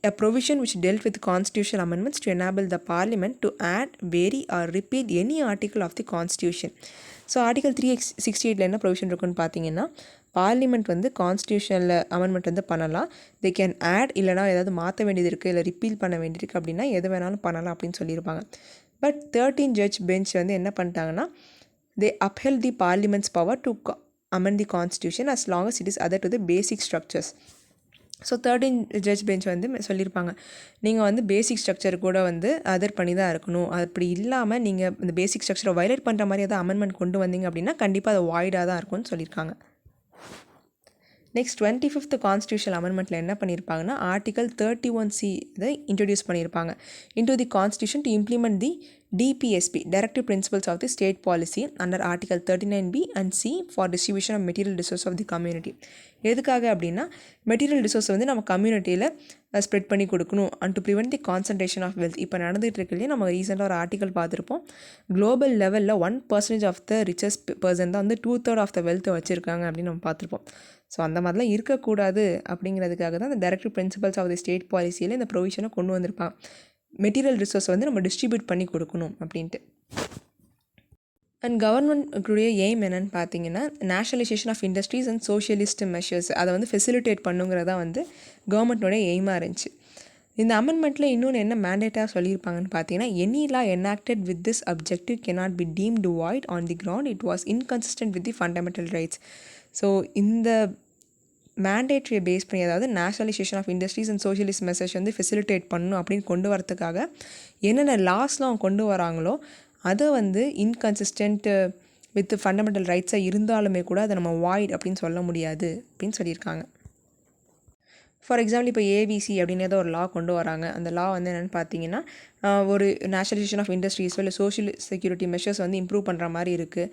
a provision which dealt with constitutional amendments to enable the Parliament to add, vary or repeal any article of the Constitution. So article 368 என்ன provision இருக்குன்னு பார்த்தீங்கன்னா, parliament வந்து கான்ஸ்டியூஷனில் amendment வந்து பண்ணலாம். They can add, இல்லைனா ஏதாவது மாற்ற வேண்டியது இருக்குது, இல்லை ரிப்பீல் பண்ண வேண்டியிருக்கு அப்படின்னா எது வேணாலும் பண்ணலாம் அப்படின்னு சொல்லியிருப்பாங்க. பட் 13 ஜட்ஜ் பெஞ்ச் வந்து என்ன பண்ணிட்டாங்கன்னா, தே upheld the parliament's power to amend the constitution as long as it is other to the basic structures. So 13 judge bench வந்து சொல்லியிருப்பாங்க, நீங்கள் வந்து பேசிக் ஸ்ட்ரக்சர் கூட வந்து அதர் பண்ணி தான் இருக்கணும். அப்படி இல்லாமல் நீங்கள் இந்த பேசிக் ஸ்ட்ரக்சரை வயலேட் பண்ணுற மாதிரி ஏதாவது அமெண்ட்மெண்ட் கொண்டு வந்தீங்க அப்படின்னா கண்டிப்பாக அது வாய்டாக தான் இருக்கும்னு சொல்லியிருக்காங்க. நெக்ஸ்ட் 25th கான்ஸ்டியூஷன் அமெண்ட்மெண்ட்டில் என்ன பண்ணியிருப்பாங்கன்னா, ஆர்டிகல் 31C இதை இன்ட்ரடியூஸ் பண்ணியிருப்பாங்க. Into the constitution to implement the DPSP, Directive Principles of the State Policy under Article 39B and C for distribution of material resources of the community. எதுக்காக அப்படின்னா material resource வந்து நம்ம கம்யூனிட்டியில் spread பண்ணி கொடுக்கணும் and to prevent the concentration of wealth. இப்போ நடந்துகிட்டு இருக்குல்லையே, நம்ம ரீசெண்டாக ஒரு ஆர்டிக்கல் பார்த்துருப்போம். குளோபல் லெவலில் 1% ஆஃப் த ரிச்சஸ்ட் பர்சன் தான் வந்து 2/3 ஆஃப் த வெல்த்தை வச்சுருக்காங்க அப்படின்னு நம்ம பார்த்துருப்போம். ஸோ அந்த மாதிரிலாம் இருக்கக்கூடாது அப்படிங்கிறதுக்காக தான் அந்த directive principles of the state பாலிசியில் இந்த ப்ரொவிஷனை கொண்டு வந்திருப்பாங்க. மெட்டீரியல் ரிசோர்ஸ் வந்து நம்ம டிஸ்ட்ரிபியூட் பண்ணி கொடுக்கணும் அப்படின்ட்டு. அண்ட் கவர்மெண்ட்டுடைய எய்ம் என்னென்னு பார்த்தீங்கன்னா nationalisation of industries and socialist measures அதை வந்து ஃபெசிலிட்டேட் பண்ணுங்கிறதா வந்து கவர்மெண்ட்டோடைய எய்மாக இருந்துச்சு. இந்த அமெண்ட்மெண்ட்டில் இன்னொன்று என்ன மேண்டேட்டாக சொல்லியிருப்பாங்கன்னு பார்த்தீங்கன்னா, any law enacted with this objective cannot be deemed void on the ground it was inconsistent with the fundamental rights. So இந்த மேண்டேட்ரியை பேஸ் பண்ணி, அதாவது nationalisation of industries and socialist message வந்து ஃபெசிலிட்டேட் பண்ணணும் அப்படின்னு கொண்டு வரதுக்காக என்னென்ன லாஸ்லாம் கொண்டு வராங்களோ அதை வந்து இன்கன்சிஸ்டன்ட் வித் ஃபண்டமெண்டல் ரைட்ஸாக இருந்தாலுமே கூட அதை நம்ம வாய்ட் அப்படின்னு சொல்ல முடியாது அப்படின்னு சொல்லியிருக்காங்க. ஃபார் எக்ஸாம்பிள் இப்போ ஏபிசி அப்படின்னு ஏதோ ஒரு லா கொண்டு வராங்க. அந்த லா வந்து என்னென்னு பார்த்தீங்கன்னா, ஒரு நேஷனலைசேஷன் ஆஃப் இண்டஸ்ட்ரீஸோ இல்லை சோஷியல் செக்யூரிட்டி மெஷர்ஸ் வந்து இம்ப்ரூவ் பண்ணுற மாதிரி இருக்குது.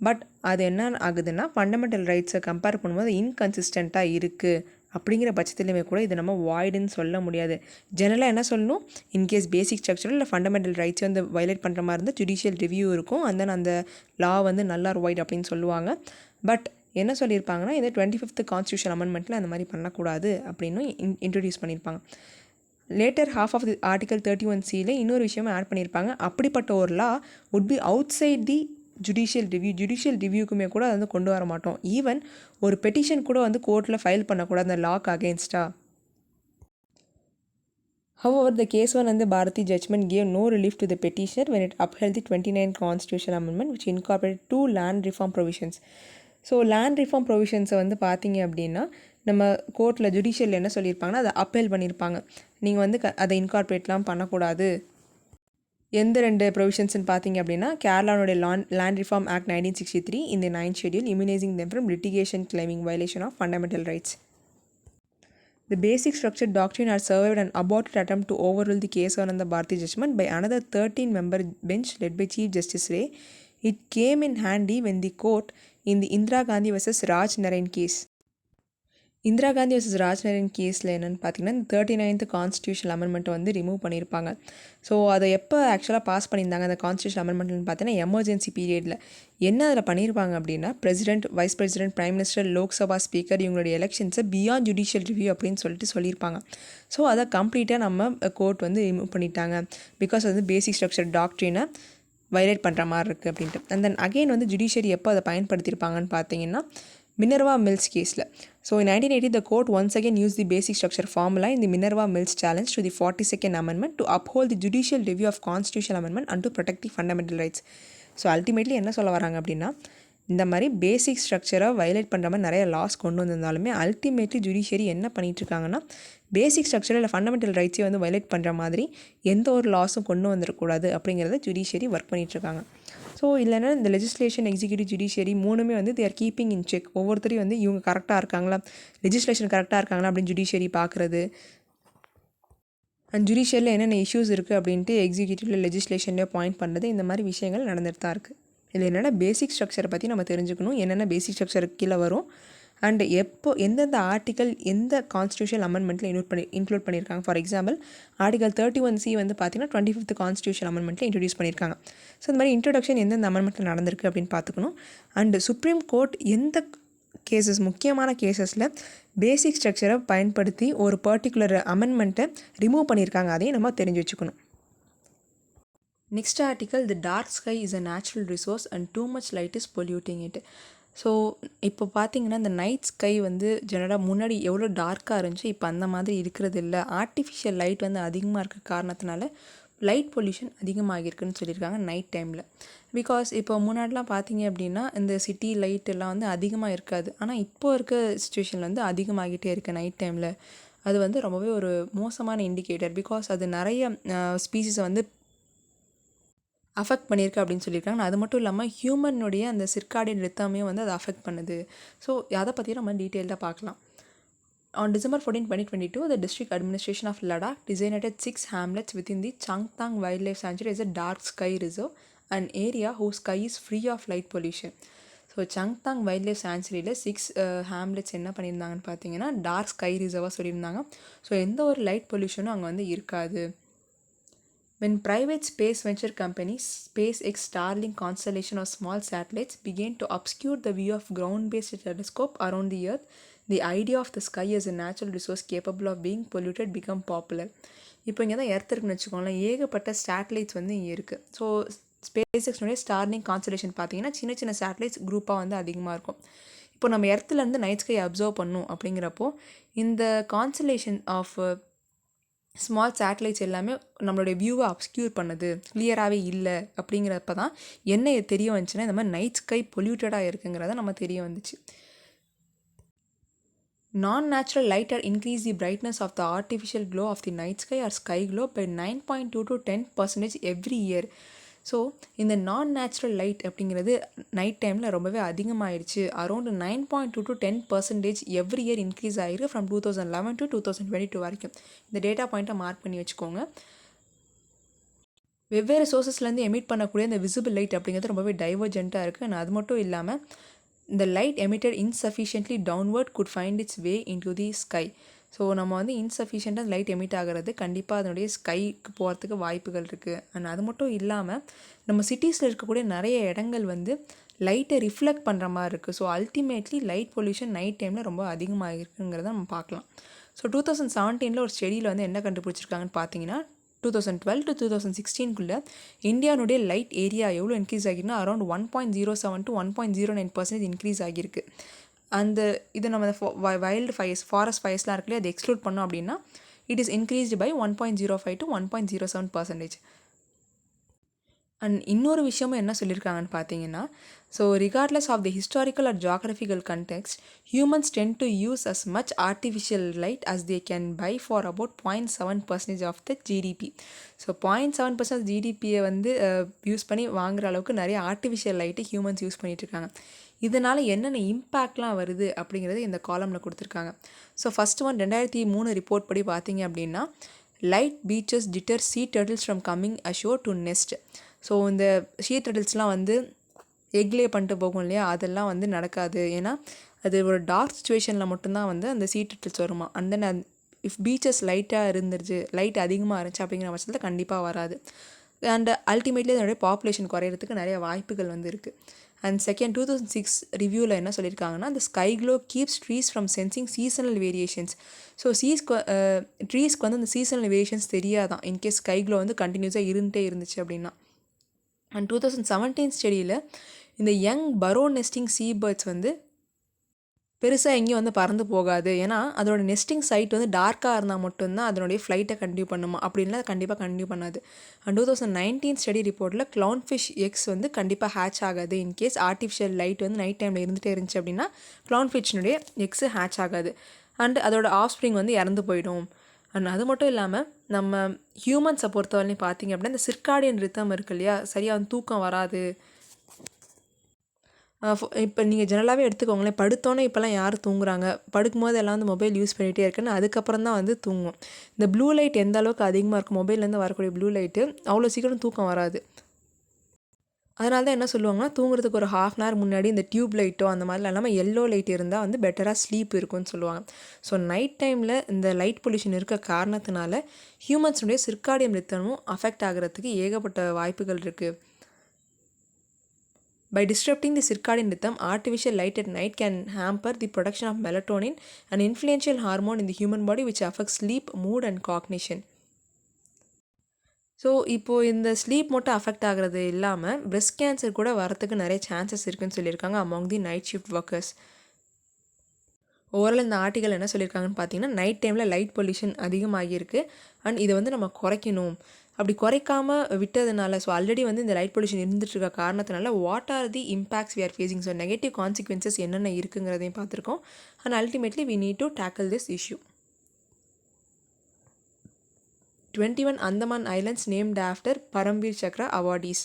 பட் அது என்ன ஆகுதுன்னா ஃபண்டமெண்டல் ரைட்ஸை கம்பேர் பண்ணும்போது இன்கன்சிஸ்டண்ட்டாக இருக்குது. அப்படிங்கிற பட்சத்துலையுமே கூட இது நம்ம வாய்டுன்னு சொல்ல முடியாது. ஜெனரலாக என்ன சொல்லணும், இன்கேஸ் பேசிக் ஸ்ட்ரக்சர் இல்லை ஃபண்டமெண்டல் ரைட்ஸ் வந்து வயலேட் பண்ணுற மாதிரி இருந்தால் ஜுடிஷியல் ரிவ்யூ இருக்கும். அண்ட் தென் அந்த லா வந்து நல்லா வாய்ட் அப்படின்னு சொல்லுவாங்க. பட் என்ன சொல்லியிருப்பாங்கன்னா, இந்த 25th கான்ஸ்டியூஷன் அமெண்ட்மெண்ட்டில் அந்த மாதிரி பண்ணக்கூடாது அப்படின்னு இன்ட்ரடியூஸ் பண்ணியிருப்பாங்க. Later half of the article 31C இன்னொரு விஷயமும் ஆட் பண்ணியிருப்பாங்க. அப்படிப்பட்ட ஒரு law would be outside the judicial ரிவ்யூக்குமே கூட அதை வந்து கொண்டு வர மாட்டோம். ஈவன் ஒரு பெட்டிஷன் கூட வந்து கோர்ட்டில் ஃபைல் பண்ணக்கூடாது அந்த லாக்கு அகேன்ஸ்டாக. However, the case one and the Bharati judgment gave no relief to the petitioner when it upheld the 29th Constitutional Amendment which incorporated 2 land reform provisions. So land reform ப்ரொவிஷன்ஸை வந்து பார்த்தீங்க அப்படின்னா நம்ம கோர்ட்டில் judicial என்ன சொல்லியிருப்பாங்கன்னா அதை appeal பண்ணியிருப்பாங்க. நீங்கள் வந்து அதை இன்கார்பரேட்லாம் பண்ணக்கூடாது. எந்த 2 ப்ரொவிஷன்ஸ்னு பார்த்தீங்க அப்படின்னா, கேரளாவுடைய land reform act 1963 in the 9th schedule immunizing them from litigation claiming violation of fundamental rights. The basic structure doctrine had survived an aborted attempt to overrule the case on the Bharati judgment by another 13-member bench led by Chief Justice Ray. It came in handy when the court in the Indira Gandhi vs. Raj Narain case. Indira Gandhi vs. Raj Naren கேஸில் என்னென்னு பார்த்தீங்கன்னா, இந்த 39th constitutional அமெண்ட்மெண்ட்டை வந்து remove பண்ணியிருப்பாங்க. So அதை எப்போ ஆக்சுவலாக pass பண்ணியிருந்தாங்க அந்த கான்ஸ்டியூஷன் அமெண்ட்மெண்ட்னு பார்த்தீங்கன்னா, எமர்ஜென்சி பீரியடில். என்ன அதில் பண்ணியிருப்பாங்க அப்படின்னா, president, vice president, prime minister, Lok Sabha speaker இவங்களுடைய எலெக்ஷன்ஸை பியாண்ட் ஜுடிஷியல் ரிவ்யூ அப்படின்னு சொல்லியிருப்பாங்க. ஸோ அதை கம்ப்ளீட்டாக நம்ம கோர்ட் வந்து ரிமூவ் பண்ணிட்டாங்க. பிகாஸ் வந்து பேசிக் ஸ்ட்ரக்சர் டாக்ட்ரினை வயலேட் பண்ணுற மாதிரி இருக்குது அப்படின்ட்டு. அண்ட் தென் அகெயின் வந்து ஜுடிஷியரி எப்போ அதை பயன்படுத்தியிருப்பாங்கன்னு பார்த்தீங்கன்னா, மினர்வா மில்ஸ் கேஸில். So in 1980 the court once again used the basic structure formula in the Minerva Mills challenge to the 42nd amendment to uphold the judicial review of constitutional amendment and to protect the fundamental rights. So ultimately என்ன சொல்ல வராங்க அப்படின்னா, இந்த மாதிரி பேசிக் ஸ்ட்ரக்சரை violate பண்ணுற மாதிரி நிறைய லாஸ் கொண்டு வந்திருந்தாலுமே அல்டிமேட்லி ஜுடிஷியரி என்ன பண்ணிகிட்ருக்காங்கன்னா, பேசிக் ஸ்ட்ரக்சர் இல்லை ஃபண்டமெண்டல் ரைட்ஸை வந்து வயலேட் பண்ணுற மாதிரி எந்த ஒரு லாஸும் கொண்டு வந்துடக்கூடாது அப்படிங்கிறத ஜுடிஷியரி ஒர்க் பண்ணிகிட்ருக்காங்க. ஸோ இல்லைன்னா இந்த லெஜிஸ்லேஷன், எக்ஸிக்யூட்டிவ், ஜுடிஷியரி மூணுமே வந்து they are keeping in check. ஒவ்வொருத்தரையும் வந்து இவங்க கரெக்டாக இருக்காங்களா, லெஜிஸ்லேஷன் கரெக்டாக இருக்காங்களா அப்படின்னு ஜுடிஷியரி பார்க்குறது. அண்ட் ஜுடிஷியரியில் என்னென்ன இஷ்யூஸ் இருக்குது அப்படின்ட்டு எக்ஸிக்யூட்டிவில் லெஜிஸ்லேஷன்லேயே பாயிண்ட் பண்ணுறது. இந்த மாதிரி விஷயங்கள் நடந்துட்டு தான் இருக்குது. இதில் என்னென்ன பேசிக் ஸ்ட்ரக்சரை பற்றி நம்ம தெரிஞ்சுக்கணும், என்னென்ன பேசிக் ஸ்ட்ரக்சருக்கு கீழே வரும், அண்ட் எப்போ எந்தெந்த ஆர்டிக்கல் எந்த கான்ஸ்டியூஷன் அமெண்ட்மெண்ட்டில் இன்க்ளூட் பண்ணியிருக்காங்க. ஃபார் எக்ஸாம்பிள் ஆர்டிகல் 31C வந்து பார்த்தீங்கன்னா 25th கான்ஸ்டியூஷன் அமெண்ட்மெண்ட்டில் இன்ட்ரடியூஸ் பண்ணியிருக்காங்க. ஸோ இந்த மாதிரி இன்ட்ரடக்ஷன் எந்தெந்த அமெண்ட்மெண்ட்டில் நடந்திருக்கு அப்படின்னு பார்த்துக்கணும். அண்டு சுப்ரீம் கோர்ட் எந்த கேசஸ், முக்கியமான கேசஸில் பேசிக் ஸ்ட்ரக்சரை பயன்படுத்தி ஒரு பர்டிகுலர் அமெண்ட்மெண்ட்டை ரிமூவ் பண்ணியிருக்காங்க, அதையும் நம்ம தெரிஞ்சு வச்சுக்கணும். Next article, the dark sky is a natural resource and too much light is polluting it. So இப்போ பார்த்தீங்கன்னா இந்த நைட் ஸ்கை வந்து ஜெனரலாக முன்னாடி எவ்வளோ டார்க்காக இருந்துச்சு, இப்போ அந்த மாதிரி இருக்கிறது இல்லை. ஆர்டிஃபிஷியல் லைட் வந்து அதிகமாக இருக்க காரணத்தினால லைட் பொல்யூஷன் அதிகமாகிருக்குன்னு சொல்லியிருக்காங்க நைட் டைமில். பிகாஸ் இப்போ முன்னாடிலாம் பார்த்தீங்க அப்படின்னா இந்த சிட்டி லைட் எல்லாம் வந்து அதிகமாக இருக்காது. ஆனால் இப்போது இருக்க சுச்சுவேஷனில் வந்து அதிகமாகிட்டே இருக்குது நைட் டைமில். அது வந்து ரொம்பவே ஒரு மோசமான இண்டிகேட்டர். பிகாஸ் அது நிறைய ஸ்பீசிஸை வந்து அஃபெக்ட் பண்ணியிருக்கு அப்படின்னு சொல்லியிருக்காங்க. அது மட்டும் இல்லாமல் ஹியூமனுடைய அந்த சிர்காடியன் ரித்தமையும் வந்து அதை அஃபெக்ட் பண்ணுது. ஸோ அதை பற்றி நம்ம டீட்டெயில்டாக பார்க்கலாம். On December 14, 2022, the district administration of Ladakh designated 6 hamlets within the Changtang Wildlife Sanctuary as a dark sky reserve, an area whose sky is free of light pollution. So Changthang wildlife சான்ச்சுரியில் 6 hamlets என்ன பண்ணியிருந்தாங்கன்னு பார்த்தீங்கன்னா dark sky ரிசர்வாக சொல்லியிருந்தாங்க. So எந்த ஒரு light பொல்யூஷனும் அங்கே வந்து இருக்காது. When private space venture companies SpaceX, Starlink constellation of small satellites began to obscure the view of ground-based telescope around the Earth, the idea of the sky as a natural resource capable of being polluted become popular. இப்போ இங்கே தான் earth இருக்குன்னு வச்சுக்கோங்களேன், ஏகப்பட்ட satellites வந்து இங்கே இருக்குது. So ஸ்பேஸ்எக்ஸ்னுடைய Starlink constellation பார்த்தீங்கன்னா சின்ன சின்ன சேட்டலைட்ஸ் குரூப்பாக வந்து அதிகமாக இருக்கும். இப்போ நம்ம எர்த்துலேருந்து நைட் ஸ்கை அப்சர்வ் பண்ணணும் அப்படிங்கிறப்போ இந்த கான்ஸ்டலேஷன் ஆஃப் ஸ்மால் சேட்டலைட்ஸ் எல்லாமே நம்மளுடைய வியூவை அப்ஸ்க்யூர் பண்ணுது, கிளியராகவே இல்லை அப்படிங்கிறப்ப தான் என்ன தெரிய வந்துச்சுன்னா இந்த மாதிரி நைட் ஸ்கை பொல்யூட்டடாக இருக்குங்கிறத நம்ம தெரிய வந்துச்சு. Non-natural light had increased the brightness of the artificial glow of the night sky or sky glow by 9.2 to 10% every year. So இந்த நான்-நேச்சுரல் லைட் அப்படிங்கிறது நைட் டைமில் ரொம்பவே அதிகமாகிடுச்சு. Around 9.2 to 10% every year increase ஆகிருக்கு from 2011 to 2022 வரைக்கும். இந்த data பாயிண்ட்டை mark பண்ணி வச்சுக்கோங்க. வெவ்வேறு சோர்ஸஸ்லேருந்து எமிட் பண்ணக்கூடிய இந்த விசிபிள் லைட் அப்படிங்கிறது ரொம்பவே டைவர்ஜென்ட்டாக இருக்குது. அண்ட் அது மட்டும் இல்லாமல் இந்த light emitted insufficiently downward could find its way into the sky. So நம்ம வந்து இன்சஃபிஷியண்ட்டாக லைட் எமிட் ஆகிறது கண்டிப்பாக அதனுடைய ஸ்கைக்கு போகிறதுக்கு வாய்ப்புகள் இருக்குது. அண்ட் அது மட்டும் இல்லாமல் நம்ம சிட்டிஸில் இருக்கக்கூடிய நிறைய இடங்கள் வந்து லைட்டை ரிஃப்ளெக்ட் பண்ணுற மாதிரி இருக்குது. So ultimately light pollution night டைமில் ரொம்ப அதிகமாக இருக்குங்கிறத நம்ம பார்க்கலாம். ஸோ 2017 ஒரு ஸ்டடியில் வந்து என்ன கண்டுபிடிச்சிருக்காங்கன்னு பார்த்தீங்கன்னா 2012 to 2016 இந்தியாவுடைய லைட் ஏரியா எவ்வளோ இன்க்ரீஸ் ஆகிருக்குன்னா அரௌண்ட் 1.07 to 1.09% இன்க்ரீஸ் ஆகியிருக்கு. அந்த இது நம்ம வைல்டு ஃபயர்ஸ் ஃபாரஸ்ட் ஃபயர்ஸ்லாம் இருக்குல்லையே அதை எக்ஸ்க்ளூட் பண்ணோம் அப்படின்னா it is increased by 1.05 to 1.07%. And இன்னொரு விஷயமும் என்ன சொல்லியிருக்காங்கன்னு பார்த்தீங்கன்னா so regardless of the historical or geographical context humans tend to use as much artificial light as they can by far about 0.7% of the GDP. So 0.7% ஜிடிபியை வந்து use பண்ணி வாங்குற அளவுக்கு நிறைய ஆர்டிஃபிஷியல் லைட்டு ஹியூமன்ஸ் யூஸ் பண்ணிகிட்ருக்காங்க. இதனால் என்னென்ன இம்பேக்ட்லாம் வருது அப்படிங்கிறது இந்த காலமில் கொடுத்துருக்காங்க. ஸோ ஃபஸ்ட் ஒன் 2003 ரிப்போர்ட் படி பார்த்தீங்க அப்படின்னா light beaches deter sea turtles from coming ashore to nest. So இந்த சீ டர்ட்டில்ஸ்லாம் வந்து எக்லே பண்ணிட்டு போகும் இல்லையா, அதெல்லாம் வந்து நடக்காது. ஏன்னா அது ஒரு டார்க் சுச்சுவேஷனில் மட்டும்தான் வந்து அந்த சீ டர்ட்டில்ஸ் வருமா. அண்ட் தென் இஃப் பீச்சஸ் லைட்டாக இருந்துருச்சு, லைட் அதிகமாக இருந்துச்சு அப்படிங்கிற பட்சத்தில் கண்டிப்பாக வராது. அண்ட் அல்டிமேட்லி அதனுடைய பாப்புலேஷன் குறையிறதுக்கு நிறைய வாய்ப்புகள் வந்து இருக்குது. அண்ட் செகண்ட் 2006 ரிவ்யூவில் என்ன சொல்லியிருக்காங்கன்னா the sky glow keeps trees from sensing seasonal variations. So ட்ரீஸ்க்கு வந்து அந்த சீசனல் வேரியேஷன்ஸ் தெரியாதான் இன்கேஸ் ஸ்கை க்ளோ வந்து கண்டினியூஸாக இருந்துகிட்டே இருந்துச்சு அப்படின்னா. அண்ட் 2017 ஸ்டடியில் இந்த young burrow nesting sea birds வந்து பெருசாக எங்கேயும் வந்து பறந்து போகாது. ஏன்னா அதோட நெஸ்டிங் சைட் வந்து டார்க்காக இருந்தால் மட்டும்தான் அதனுடைய ஃப்ளைட்டை கண்டினியூ பண்ணுமா, அப்படின்னா கண்டிப்பாக கண்டினியூ பண்ணாது. அண்ட் 2019 ஸ்டடி ரிப்போர்ட்டில் க்ளவுன் ஃபிஷ் எக்ஸ் வந்து கண்டிப்பாக ஹேட்ச் ஆகாது. இன்கேஸ் ஆர்டிஃபிஷியல் லைட் வந்து நைட் டைமில் இருந்துகிட்டே இருந்துச்சு அப்படின்னா க்ளவுன் ஃபிஷ்னுடைய எக்ஸு ஹேட்ச் ஆகாது. அண்ட் அதோட ஆஃப் ஸ்ப்ரிங் வந்து இறந்து போயிடும். அண்ட் அது மட்டும் இல்லாமல் நம்ம ஹியூமன்ஸை பொறுத்தவரையும் பார்த்தீங்க அப்படின்னா இந்த சிர்காடியன் ரித்தம் இருக்கு இல்லையா, சரியாக வந்து தூக்கம் வராது. இப்போ நீங்கள் ஜெனரலாகவே எடுத்துக்கோங்களேன், படுத்தோன்னே இப்போலாம் யார் தூங்குறாங்க, படுக்கும்போது எல்லாம் வந்து மொபைல் யூஸ் பண்ணிகிட்டே இருக்குன்னு அதுக்கப்புறம் தான் வந்து தூங்கும். இந்த ப்ளூ லைட் எந்த அளவுக்கு அதிகமாக இருக்கும், மொபைல்லேருந்து வரக்கூடிய ப்ளூ லைட்டு அவ்வளோ சீக்கிரம் தூக்கம் வராது. அதனால தான் என்ன சொல்லுவாங்கன்னா தூங்குறதுக்கு ஒரு ½ hour முன்னாடி இந்த டியூப் லைட்டோ அந்த மாதிரிலாம் இல்லாமல் எல்லோ லைட் இருந்தால் வந்து பெட்டராக ஸ்லீப் இருக்கும்னு சொல்லுவாங்க. ஸோ நைட் டைமில் இந்த லைட் பொல்யூஷன் இருக்க காரணத்தினால ஹியூமன்ஸுடைய சிர்காடியன் ரித்தமும் அஃபெக்ட் ஆகிறதுக்கு ஏகப்பட்ட வாய்ப்புகள் இருக்குது. By disrupting the circadian rhythm, artificial light at night can hamper the production of melatonin, an influential hormone in the human body which affects sleep, mood and cognition. So இப்போது இந்த sleep மட்டும் affect ஆகிறது இல்லாமல் breast cancer கூட வரத்துக்கு நிறைய chances இருக்குதுன்னு சொல்லியிருக்காங்க among the night shift workers. Overall இந்த ஆர்டிகல் என்ன சொல்லியிருக்காங்கன்னு பார்த்தீங்கன்னா நைட் டைமில் லைட் பொல்யூஷன் அதிகமாகியிருக்கு அண்ட் இதை வந்து நம்ம குறைக்கணும். அப்படி குறைக்காமல் விட்டதுனால ஸோ ஆல்ரெடி வந்து இந்த லைட் பொல்யூஷன் இருந்துட்டு இருக்க காரணத்தினால what are the impacts we are facing, so negative consequences என்னென்ன இருக்குங்கிறதையும் பார்த்துருக்கோம். And ultimately we need to tackle this issue. 21 Andaman islands named after Paramvir Chakra awardees.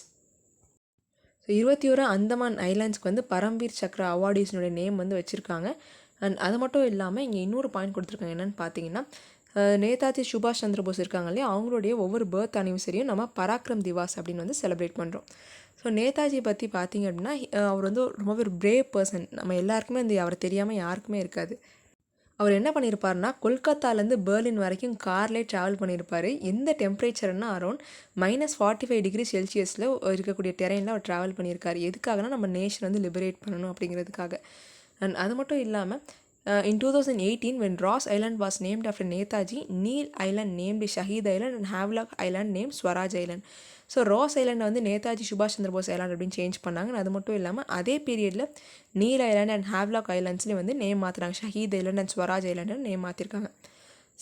So 21 Andaman ஐலாண்ட்ஸ்க்கு வந்து பரம்வீர் சக்ரா அவார்டீஸ்னுடைய நேம் வந்து வச்சுருக்காங்க. அண்ட் அது மட்டும் இல்லாமல் இங்கே இன்னொரு பாயிண்ட் கொடுத்துருக்காங்க. என்னென்னு பார்த்தீங்கன்னா, நேதாஜி சுபாஷ் சந்திர போஸ் இருக்காங்க இல்லையா, அவங்களுடைய ஒவ்வொரு பர்த் அனிவர்சரியும் நம்ம பராக்ரம் திவாஸ் அப்படின்னு வந்து செலிப்ரேட் பண்ணுறோம். ஸோ நேதாஜி பற்றி பார்த்தீங்க அப்படின்னா, அவர் வந்து ரொம்பவே ஒரு பிரேவ் பர்சன். நம்ம எல்லாருக்குமே அவரை தெரியாமல் யாருக்குமே இருக்காது. அவர் என்ன பண்ணியிருப்பார்னா, கொல்கத்தாலேருந்து பெர்லின் வரைக்கும் கார்லேயே ட்ராவல் பண்ணியிருப்பார். எந்த டெம்பரேச்சர்னா அரௌண்ட் -45°C இருக்கக்கூடிய டெரெயினில் அவர் ட்ராவல் பண்ணியிருக்காரு. எதுக்காகனா நம்ம நேஷன் வந்து லிபரேட் பண்ணணும் அப்படிங்கிறதுக்காக. அண்ட் அது மட்டும் இல்லாமல் in 2018 when Ross Island was named after Netaji, Neil Island named Shahid Island and Havelock Island named Swaraj Island. So Ross ஐலாண்டை வந்து நேதாஜி சுபாஷ் சந்திர போஸ் ஐலாண்ட் அப்படின்னு சேஞ்ச் பண்ணாங்க. அது மட்டும் இல்லாமல் அதே பீரியடில் நீல் ஐலாண்ட் அண்ட் ஹேவ்லாக் ஐலாண்ட்ஸ்லேயும் வந்து நேம் மாற்றுறாங்க. ஷஹீத் ஐலாண்ட் அண்ட் ஸ்வராஜ் ஐலாண்டுன்னு நேம் மாற்றிருக்காங்க.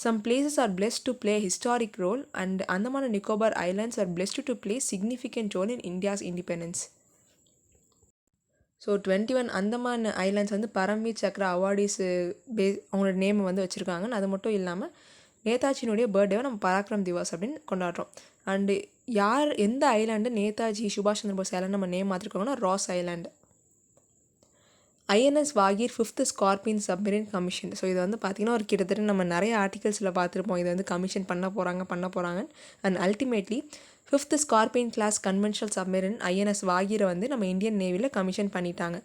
Some places are blessed to play a historic role and Andaman and Nicobar Islands are blessed to play significant role in India's independence. So 21 Andaman islands வந்து பரம்வீர் சக்ரா அவார்டிஸு அவங்களோட நேமை வந்து வச்சுருக்காங்க. அது மட்டும் இல்லாமல் நேதாஜினுடைய பர்த்டேவை நம்ம பராக்ரம் திவாஸ் அப்படின்னு கொண்டாடுறோம். அண்டு எந்த ஐலாண்டு நேதாஜி சுபாஷ் சந்திர போஸ் ஐலாண்ட் நம்ம நேம் மாற்றிருக்காங்கன்னா Ross island. INS Vagir 5th scorpion submarine commission. So இது வந்து பார்த்திங்கன்னா ஒரு கிட்டத்தட்ட நம்ம நிறைய ஆர்டிகல்ஸில் பார்த்துருப்போம். இதை வந்து கமிஷன் பண்ண போகிறாங்க. And ultimately 5th scorpion class conventional submarine INS வாகீரை வந்து நம்ம இந்தியன் நேவியில் கமிஷன் பண்ணிட்டாங்க.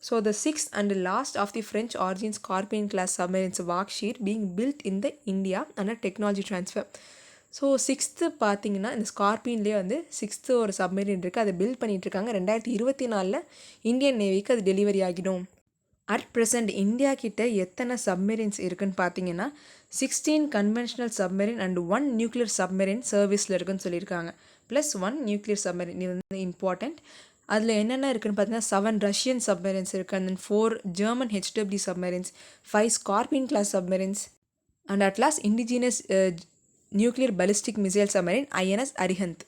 So the 6th and last of the French origin Scorpion class submarines Vakshir being built in the India under technology transfer. So 6th பார்த்தீங்கன்னா இந்த ஸ்கார்பியன்லேயே வந்து 6th ஒரு submarine இருக்குது. அதை பில்ட் பண்ணிகிட்ருக்காங்க. 2024 இந்தியன் நேவிக்கு அது டெலிவரி ஆகிடும். அட் ப்ரெசண்ட் இந்தியா கிட்ட எத்தனை சப்மரீன்ஸ் இருக்குதுன்னு பார்த்தீங்கன்னா 16 conventional submarine and 1 nuclear submarine சர்வீஸில் இருக்குதுன்னு சொல்லியிருக்காங்க. Plus 1 nuclear submarine. இது வந்து இம்பார்ட்டண்ட். அதில் என்னென்ன இருக்குதுன்னு பார்த்தீங்கன்னா 7 ரஷ்யன் சப்மரீன்ஸ் இருக்குது. And then 4 German HW submarines, 5 Scorpion class submarines and at last indigenous nuclear ballistic missile submarine INS Arihant.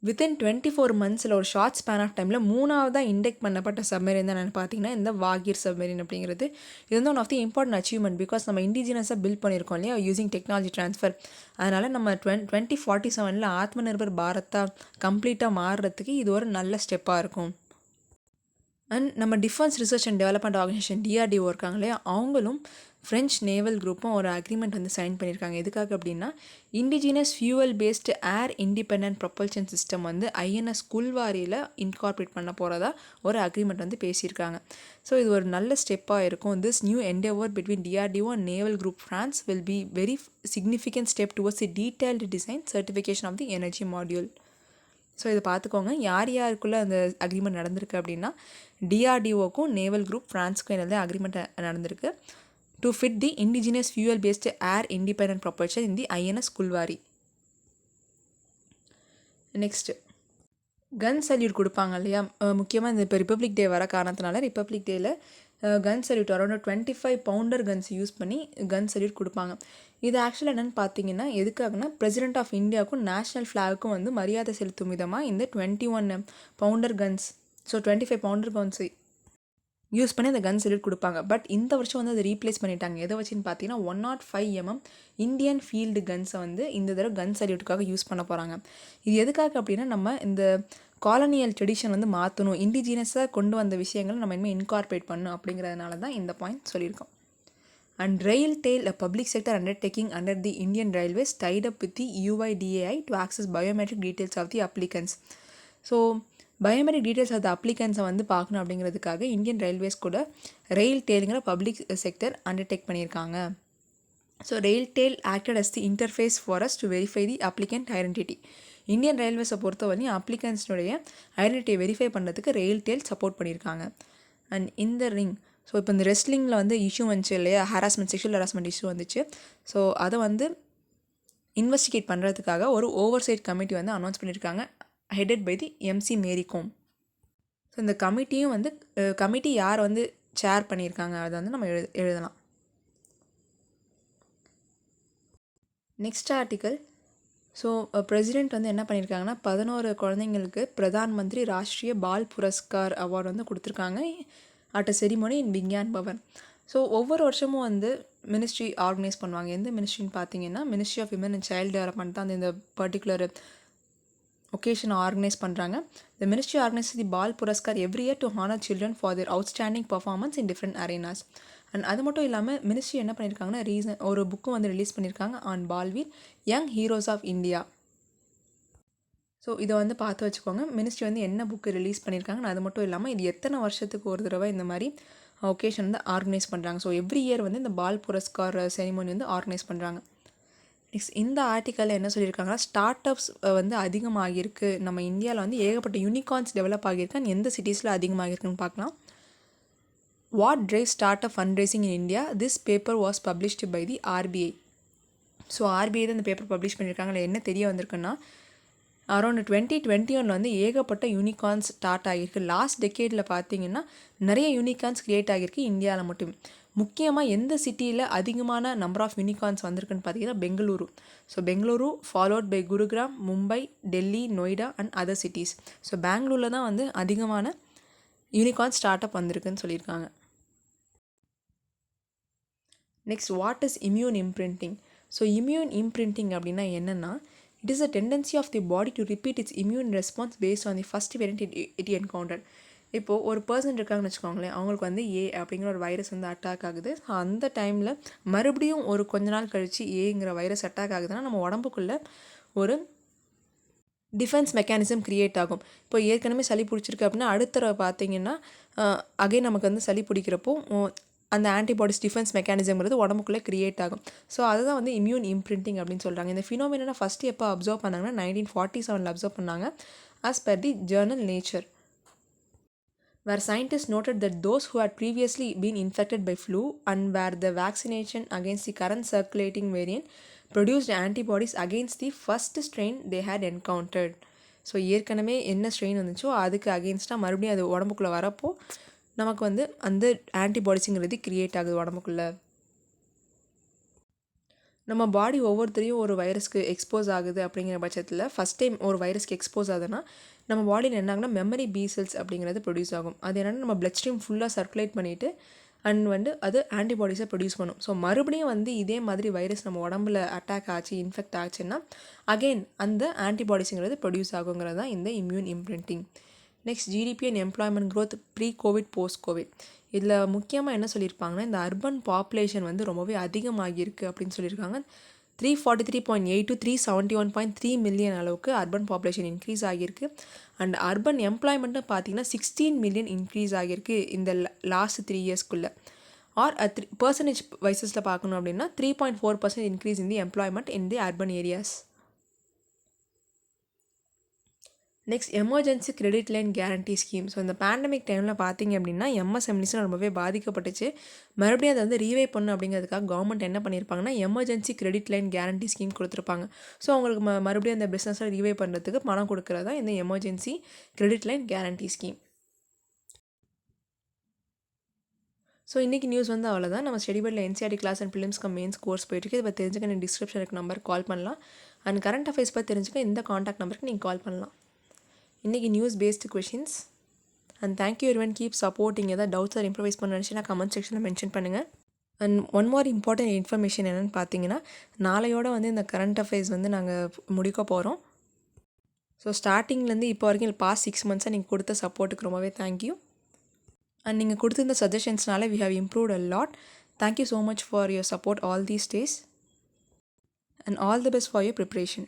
Within 24 monthஸில் ஒரு ஷார்ட் ஸ்பேன் ஆஃப் டைமில் 3ஆவதாக இண்டெக்ட் பண்ணப்பட்ட சப்மரீன் தான் நான் பார்த்தீங்கன்னா இந்த வாகீர் சப்மரீன் அப்படிங்கிறது. இது வந்து one of the important achievement. Because நம்ம இண்டிஜினஸாக பில்ட் பண்ணியிருக்கோம் இல்லையா, யூசிங் டெக்னாலஜி ட்ரான்ஸ்ஃபர். அதனால் நம்ம 2047 ஆத்ம நிர்பர் பாரத்தாக கம்ப்ளீட்டாக மாறுறதுக்கு இது ஒரு நல்ல ஸ்டெப்பாக இருக்கும். அண்ட் நம்ம defence research and development organisation DRDO இருக்காங்க இல்லையா, அவங்களும் ஃப்ரெஞ்ச் நேவல் குரூப்பும் ஒரு அக்ரிமெண்ட் வந்து சைன் பண்ணியிருக்காங்க. எதுக்காக அப்படின்னா இண்டிஜினஸ் ஃபியூவல் பேஸ்டு ஏர் இண்டிபெண்டன்ட் ப்ரொபல்ஷன் சிஸ்டம் வந்து ஐஎன்எஸ் குல்வாரியில் இன்கார்பரேட் பண்ண போகிறதா ஒரு அக்ரிமெண்ட் வந்து பேசியிருக்காங்க. ஸோ இது ஒரு நல்ல ஸ்டெப்பாக இருக்கும். This new endeavour between DRDO and naval group France will be very significant step towards the detailed design certification of the energy module. So இதை பார்த்துக்கோங்க. யாருக்குள்ளே அந்த அக்ரிமெண்ட் நடந்திருக்கு அப்படின்னா DRDOக்கும் நேவல் குரூப் ஃப்ரான்ஸுக்கும் என்னது அக்ரிமெண்ட் நடந்திருக்கு. to fit the indigenous fuel-based air independent propulsion in the INS Kulwari. Next gun salute கொடுப்பாங்க இல்லையா, முக்கியமாக இந்த இப்போ ரிப்பப்ளிக் டே வர காரணத்தினால ரிப்பப்ளிக் டேயில் gun salute around 25 pounder guns use பண்ணி கன் சல்யூட் கொடுப்பாங்க. இது ஆக்சுவலாக என்னென்னு பார்த்தீங்கன்னா எதுக்காகனா பிரசிடென்ட் ஆஃப் இந்தியாவுக்கும் நேஷ்னல் ஃப்ளாகுக்கும் வந்து மரியாதை செலுத்தும் விதமாக இந்த 21 pounder guns, so 25 pounder guns use பண்ணி அந்த கன் சல்யூட் கொடுப்பாங்க. பட் இந்த வருஷம் வந்து அதை ரீப்ளேஸ் பண்ணிட்டாங்க. எதை வச்சுன்னு பார்த்தீங்கன்னா 105 mm இந்தியன் ஃபீல்டு கன்ஸை வந்து இந்த தடவை கன் சல்யூட்டுக்காக யூஸ் பண்ண போகிறாங்க. இது எதுக்காக அப்படின்னா நம்ம இந்த காலனியல் ட்ரெடிஷன் வந்து மாற்றணும், இண்டிஜினஸாக கொண்டு வந்த விஷயங்களை நம்ம இனிமேல் இன்கார்பரேட் பண்ணணும் அப்படிங்கிறதுனால தான் இந்த பாயிண்ட் சொல்லியிருக்கோம். And RailTel a public sector undertaking under the Indian railways tied up with the UIDAI to access biometric details of the applicants. So biometric details of the அப்ளிகன்ஸை வந்து பார்க்கணும் அப்படிங்கிறதுக்காக இந்தியன் ரயில்வேஸ் கூட ரெயில் டெயிலுங்கிற பப்ளிக் செக்டர் அண்டர்டேக் பண்ணியிருக்காங்க. So RailTel acted as the interface for us to verify the applicant identity. Indian ரயில்வேஸை பொறுத்தவரையும் அப்ளிகன்ஸ்னுடைய ஐடென்டிட்டியை வெரிஃபை பண்ணுறதுக்கு ரெயில் டெயில் சப்போர்ட் பண்ணியிருக்காங்க. அண்ட் இந்த ரிங், ஸோ இப்போ இந்த ரெஸ்லிங்கில் வந்து இஷ்யூ வந்துச்சு இல்லையா, ஹராஸ்மெண்ட், செக்ஷுவல் ஹராஸ்மெண்ட் இஷ்யூ வந்துச்சு. ஸோ அதை வந்து இன்வெஸ்டிகேட் பண்ணுறதுக்காக ஒரு ஓவர்சைட் கமிட்டி வந்து அனௌன்ஸ் பண்ணியிருக்காங்க, headed by the MC Mary Kom. So இந்த கமிட்டியும் வந்து கமிட்டி யார் வந்து சேர் பண்ணியிருக்காங்க அதை வந்து நம்ம எழுதலாம். Next article. ஸோ பிரசிடெண்ட் வந்து என்ன பண்ணியிருக்காங்கன்னா 11 குழந்தைங்களுக்கு பிரதான் மந்திரி ராஷ்ட்ரிய பால் புரஸ்கார் அவார்டு வந்து கொடுத்துருக்காங்க at a ceremony in Vigyan Bhavan. So ஒவ்வொரு வருஷமும் வந்து மினிஸ்ட்ரி ஆர்கனைஸ் பண்ணுவாங்க. எந்த மினிஸ்ட்ரின்னு பார்த்தீங்கன்னா ministry of women and child development தான் அந்த இந்த பர்டிகுலர் ஒகேஷன் ஆர்கனைஸ் பண்ணுறாங்க. The ministry organise the Bal Puraskar every year to honour children for their outstanding performance in different arenas. And அது மட்டும் இல்லாமல் மினிஸ்ட்ரி என்ன பண்ணியிருக்காங்கன்னா ஒரு புக்கும் வந்து ரிலீஸ் பண்ணியிருக்காங்க on Balveer young heroes of India. So இதை வந்து பார்த்து வச்சுக்கோங்க. மினிஸ்ட்ரி வந்து என்ன புக்கு ரிலீஸ் பண்ணியிருக்காங்கன்னு அது மட்டும் இல்லாமல் இது எத்தனை வருஷத்துக்கு ஒரு தடவை இந்த மாதிரி ஒகேஷன் வந்து ஆர்கனைஸ் பண்ணுறாங்க. ஸோ எவ்ரி இயர் வந்து இந்த பால் புரஸ்கார் செரிமோனி வந்து ஆர்கனைஸ் பண்ணுறாங்க. நெக்ஸ்ட் இந்த ஆர்டிக்கலில் என்ன சொல்லியிருக்காங்கன்னா ஸ்டார்ட் அப்ஸ் வந்து அதிகமாகிருக்கு, நம்ம இந்தியாவில் வந்து ஏகப்பட்ட யூனிகார்ன்ஸ் டெவலப் ஆகியிருக்கான்னு எந்த சிட்டிஸில் அதிகமாகிருக்குன்னு பார்க்கலாம். What drive start up fund raising in India, this paper was published by the RBI. So RBI தான் இந்த பேப்பர் பப்ளிஷ் பண்ணியிருக்காங்க. என்ன தெரிய வந்திருக்குன்னா அரௌண்ட் 2021 வந்து ஏகப்பட்ட யூனிகார்ன்ஸ் ஸ்டார்ட் ஆகியிருக்கு. லாஸ்ட் டெக்கேடில் பார்த்தீங்கன்னா நிறைய யூனிகார்ன்ஸ் க்ரியேட் ஆகியிருக்கு இந்தியாவில் மட்டும். முக்கியமாக எந்த சிட்டியில் அதிகமான நம்பர் ஆஃப் யூனிகார்ன்ஸ் வந்திருக்குன்னு பார்த்தீங்கன்னா Bengaluru. So Bengaluru followed by Gurugram, Mumbai, Delhi, Noida and other cities. So பெங்களூரில் தான் வந்து அதிகமான யூனிகார்ன் ஸ்டார்ட் அப் வந்திருக்குன்னு சொல்லியிருக்காங்க. Next what is immune imprinting. So immune imprinting அப்படின்னா என்னென்னா it is a tendency of the body to repeat its immune response based on the first variant it encountered. இப்போது ஒரு பர்சன் இருக்காங்கன்னு வச்சுக்கோங்களேன், அவங்களுக்கு வந்து அப்படிங்கிற ஒரு வைரஸ் வந்து அட்டாக் ஆகுது. அந்த டைமில் மறுபடியும் ஒரு கொஞ்ச நாள் கழித்து ஏங்கிற வைரஸ் அட்டாக் ஆகுதுன்னா நம்ம உடம்புக்குள்ளே ஒரு டிஃபென்ஸ் மெக்கானிசம் க்ரியேட் ஆகும். இப்போ ஏற்கனவே சளி பிடிச்சிருக்கு அப்படின்னா அடுத்த தடவை பார்த்தீங்கன்னா அகைன் நமக்கு வந்து சளி பிடிக்கிறப்போ அந்த ஆன்டிபாடிஸ் டிஃபென்ஸ் மெக்கானிசம்ங்கிறது உடம்புக்குள்ளே க்ரியேட் ஆகும். ஸோ அதுதான் வந்து இம்யூன் இம்ப்ரிண்டிங் அப்படின்னு சொல்கிறாங்க. இந்த ஃபினோமினா ஃபஸ்ட்டு எப்போ அப்சர்வ் பண்ணாங்கன்னா 1947 அப்சர்வ் பண்ணாங்க as per the Journal nature, where scientists noted that those who had previously been infected by flu and where the vaccination against the current circulating variant produced antibodies against the first strain they had encountered. So ஏற்கனவே என்ன strain வந்துச்சோ அதுக்கு அகெயின்ஸ்டாக மறுபடியும் அது உடம்புக்குள்ளே வரப்போ நமக்கு வந்து அந்த ஆன்டிபாடிஸுங்கிறது க்ரியேட் ஆகுது உடம்புக்குள்ளே. நம்ம பாடி ஒவ்வொருத்தரையும் ஒரு வைரஸ்க்கு எக்ஸ்போஸ் ஆகுது அப்படிங்கிற பட்சத்தில் ஃபஸ்ட் டைம் ஒரு வைரஸ்க்கு எக்ஸ்போஸ் ஆகுதுன்னா நம்ம பாடியில் என்னாகுன்னா மெமரி பி செல்ஸ் அப்படிங்கிறது ப்ரொடியூஸ் ஆகும். அது என்னென்னா நம்ம பிளட் ஸ்ட்ரீம் ஃபுல்லாக சர்க்குலேட் பண்ணிவிட்டு அண்ட் வந்து அது ஆன்டிபாடிஸை ப்ரொடியூஸ் பண்ணும். ஸோ மறுபடியும் வந்து இதே மாதிரி வைரஸ் நம்ம உடம்புல அட்டாக் ஆச்சு, இன்ஃபெக்ட் ஆச்சுன்னா அகெயின் அந்த ஆன்டிபாடிஸுங்கிறது ப்ரொடியூஸ் ஆகுங்கிறது தான் இந்த immune imprinting. Next GDP and employment growth pre covid post covid. இதில் முக்கியமாக என்ன சொல்லியிருப்பாங்கன்னா இந்த அர்பன் பாப்புலேஷன் வந்து ரொம்பவே அதிகமாகியிருக்கு அப்படின்னு சொல்லியிருக்காங்க. 343.8 to 371.3 மில்லியன் அளவுக்கு அர்பன் பாப்புலேஷன் இன்க்ரீஸ் ஆகியிருக்கு. அண்ட் அர்பன் எம்ப்ளாய்மெண்ட்டு பார்த்தீங்கன்னா 16 மில்லியன் இன்க்ரீஸ் ஆகியிருக்கு இந்த லாஸ்ட் 3 இயர்ஸ்க்குள்ளே. ஆர் பர்சன்டேஜ் வைசஸில் பார்க்கணும் அப்படின்னா 3.4% increase in the employment in the urban areas. Next emergency credit line guarantee scheme. So இந்த பேண்டமிக் டைமில் பார்த்தீங்க அப்படின்னா எம்எஸ்எம்இஸ்லாம் ரொம்பவே பாதிக்கப்பட்டுச்சு. மறுபடியும் அதை வந்து ரீவே பண்ணணும் அப்படிங்கிறதுக்காக கவர்மெண்ட் என்ன பண்ணியிருப்பாங்கன்னா emergency credit line guarantee scheme கொடுத்துருப்பாங்க. ஸோ அவங்களுக்கு மறுபடியும் அந்த பிஸ்னஸை ரீவே பண்ணுறதுக்கு பணம் கொடுக்குறதா இந்த emergency credit line guarantee scheme. So இன்றைக்கி நியூஸ் வந்து அவ்வளோதான். நம்ம ஸ்டடிபடியில் NCERT class and prelims mains course போயிட்டுருக்கு. இதை தெரிஞ்சுக்க நீங்கள் டிஸ்கிரிப்ஷனுக்கு நம்பர் கால் பண்ணலாம். அண்ட் கரண்ட் அஃபேர்ஸ் பற்றி தெரிஞ்சுக்க இந்த காண்டாக்ட் நம்பருக்கு நீங்கள் கால் பண்ணலாம். இன்றைக்கி news based questions. And thank you everyone, keep supporting. ஏதாவது டவுட்ஸ் ஆர் இம்ப்ரவைஸ் பண்ண நினச்சினா கமெண்ட் செக்ஷனில் மென்ஷன் பண்ணுங்கள். And one more important information என்னென்னு பார்த்தீங்கன்னா நாளையோட வந்து இந்த கரண்ட் அஃபேர்ஸ் வந்து நாங்கள் முடிக்க போகிறோம். ஸோ ஸ்டார்டிங்லேருந்து இப்போ வரைக்கும் பாஸ்ட் 6 months நீங்கள் கொடுத்த சப்போர்ட்டுக்கு ரொம்பவே தேங்க்யூ. அண்ட் நீங்கள் கொடுத்துருந்த சஜஷன்ஸ்னால we have improved a lot. Thank you so much for your support all these days and all the best for your preparation.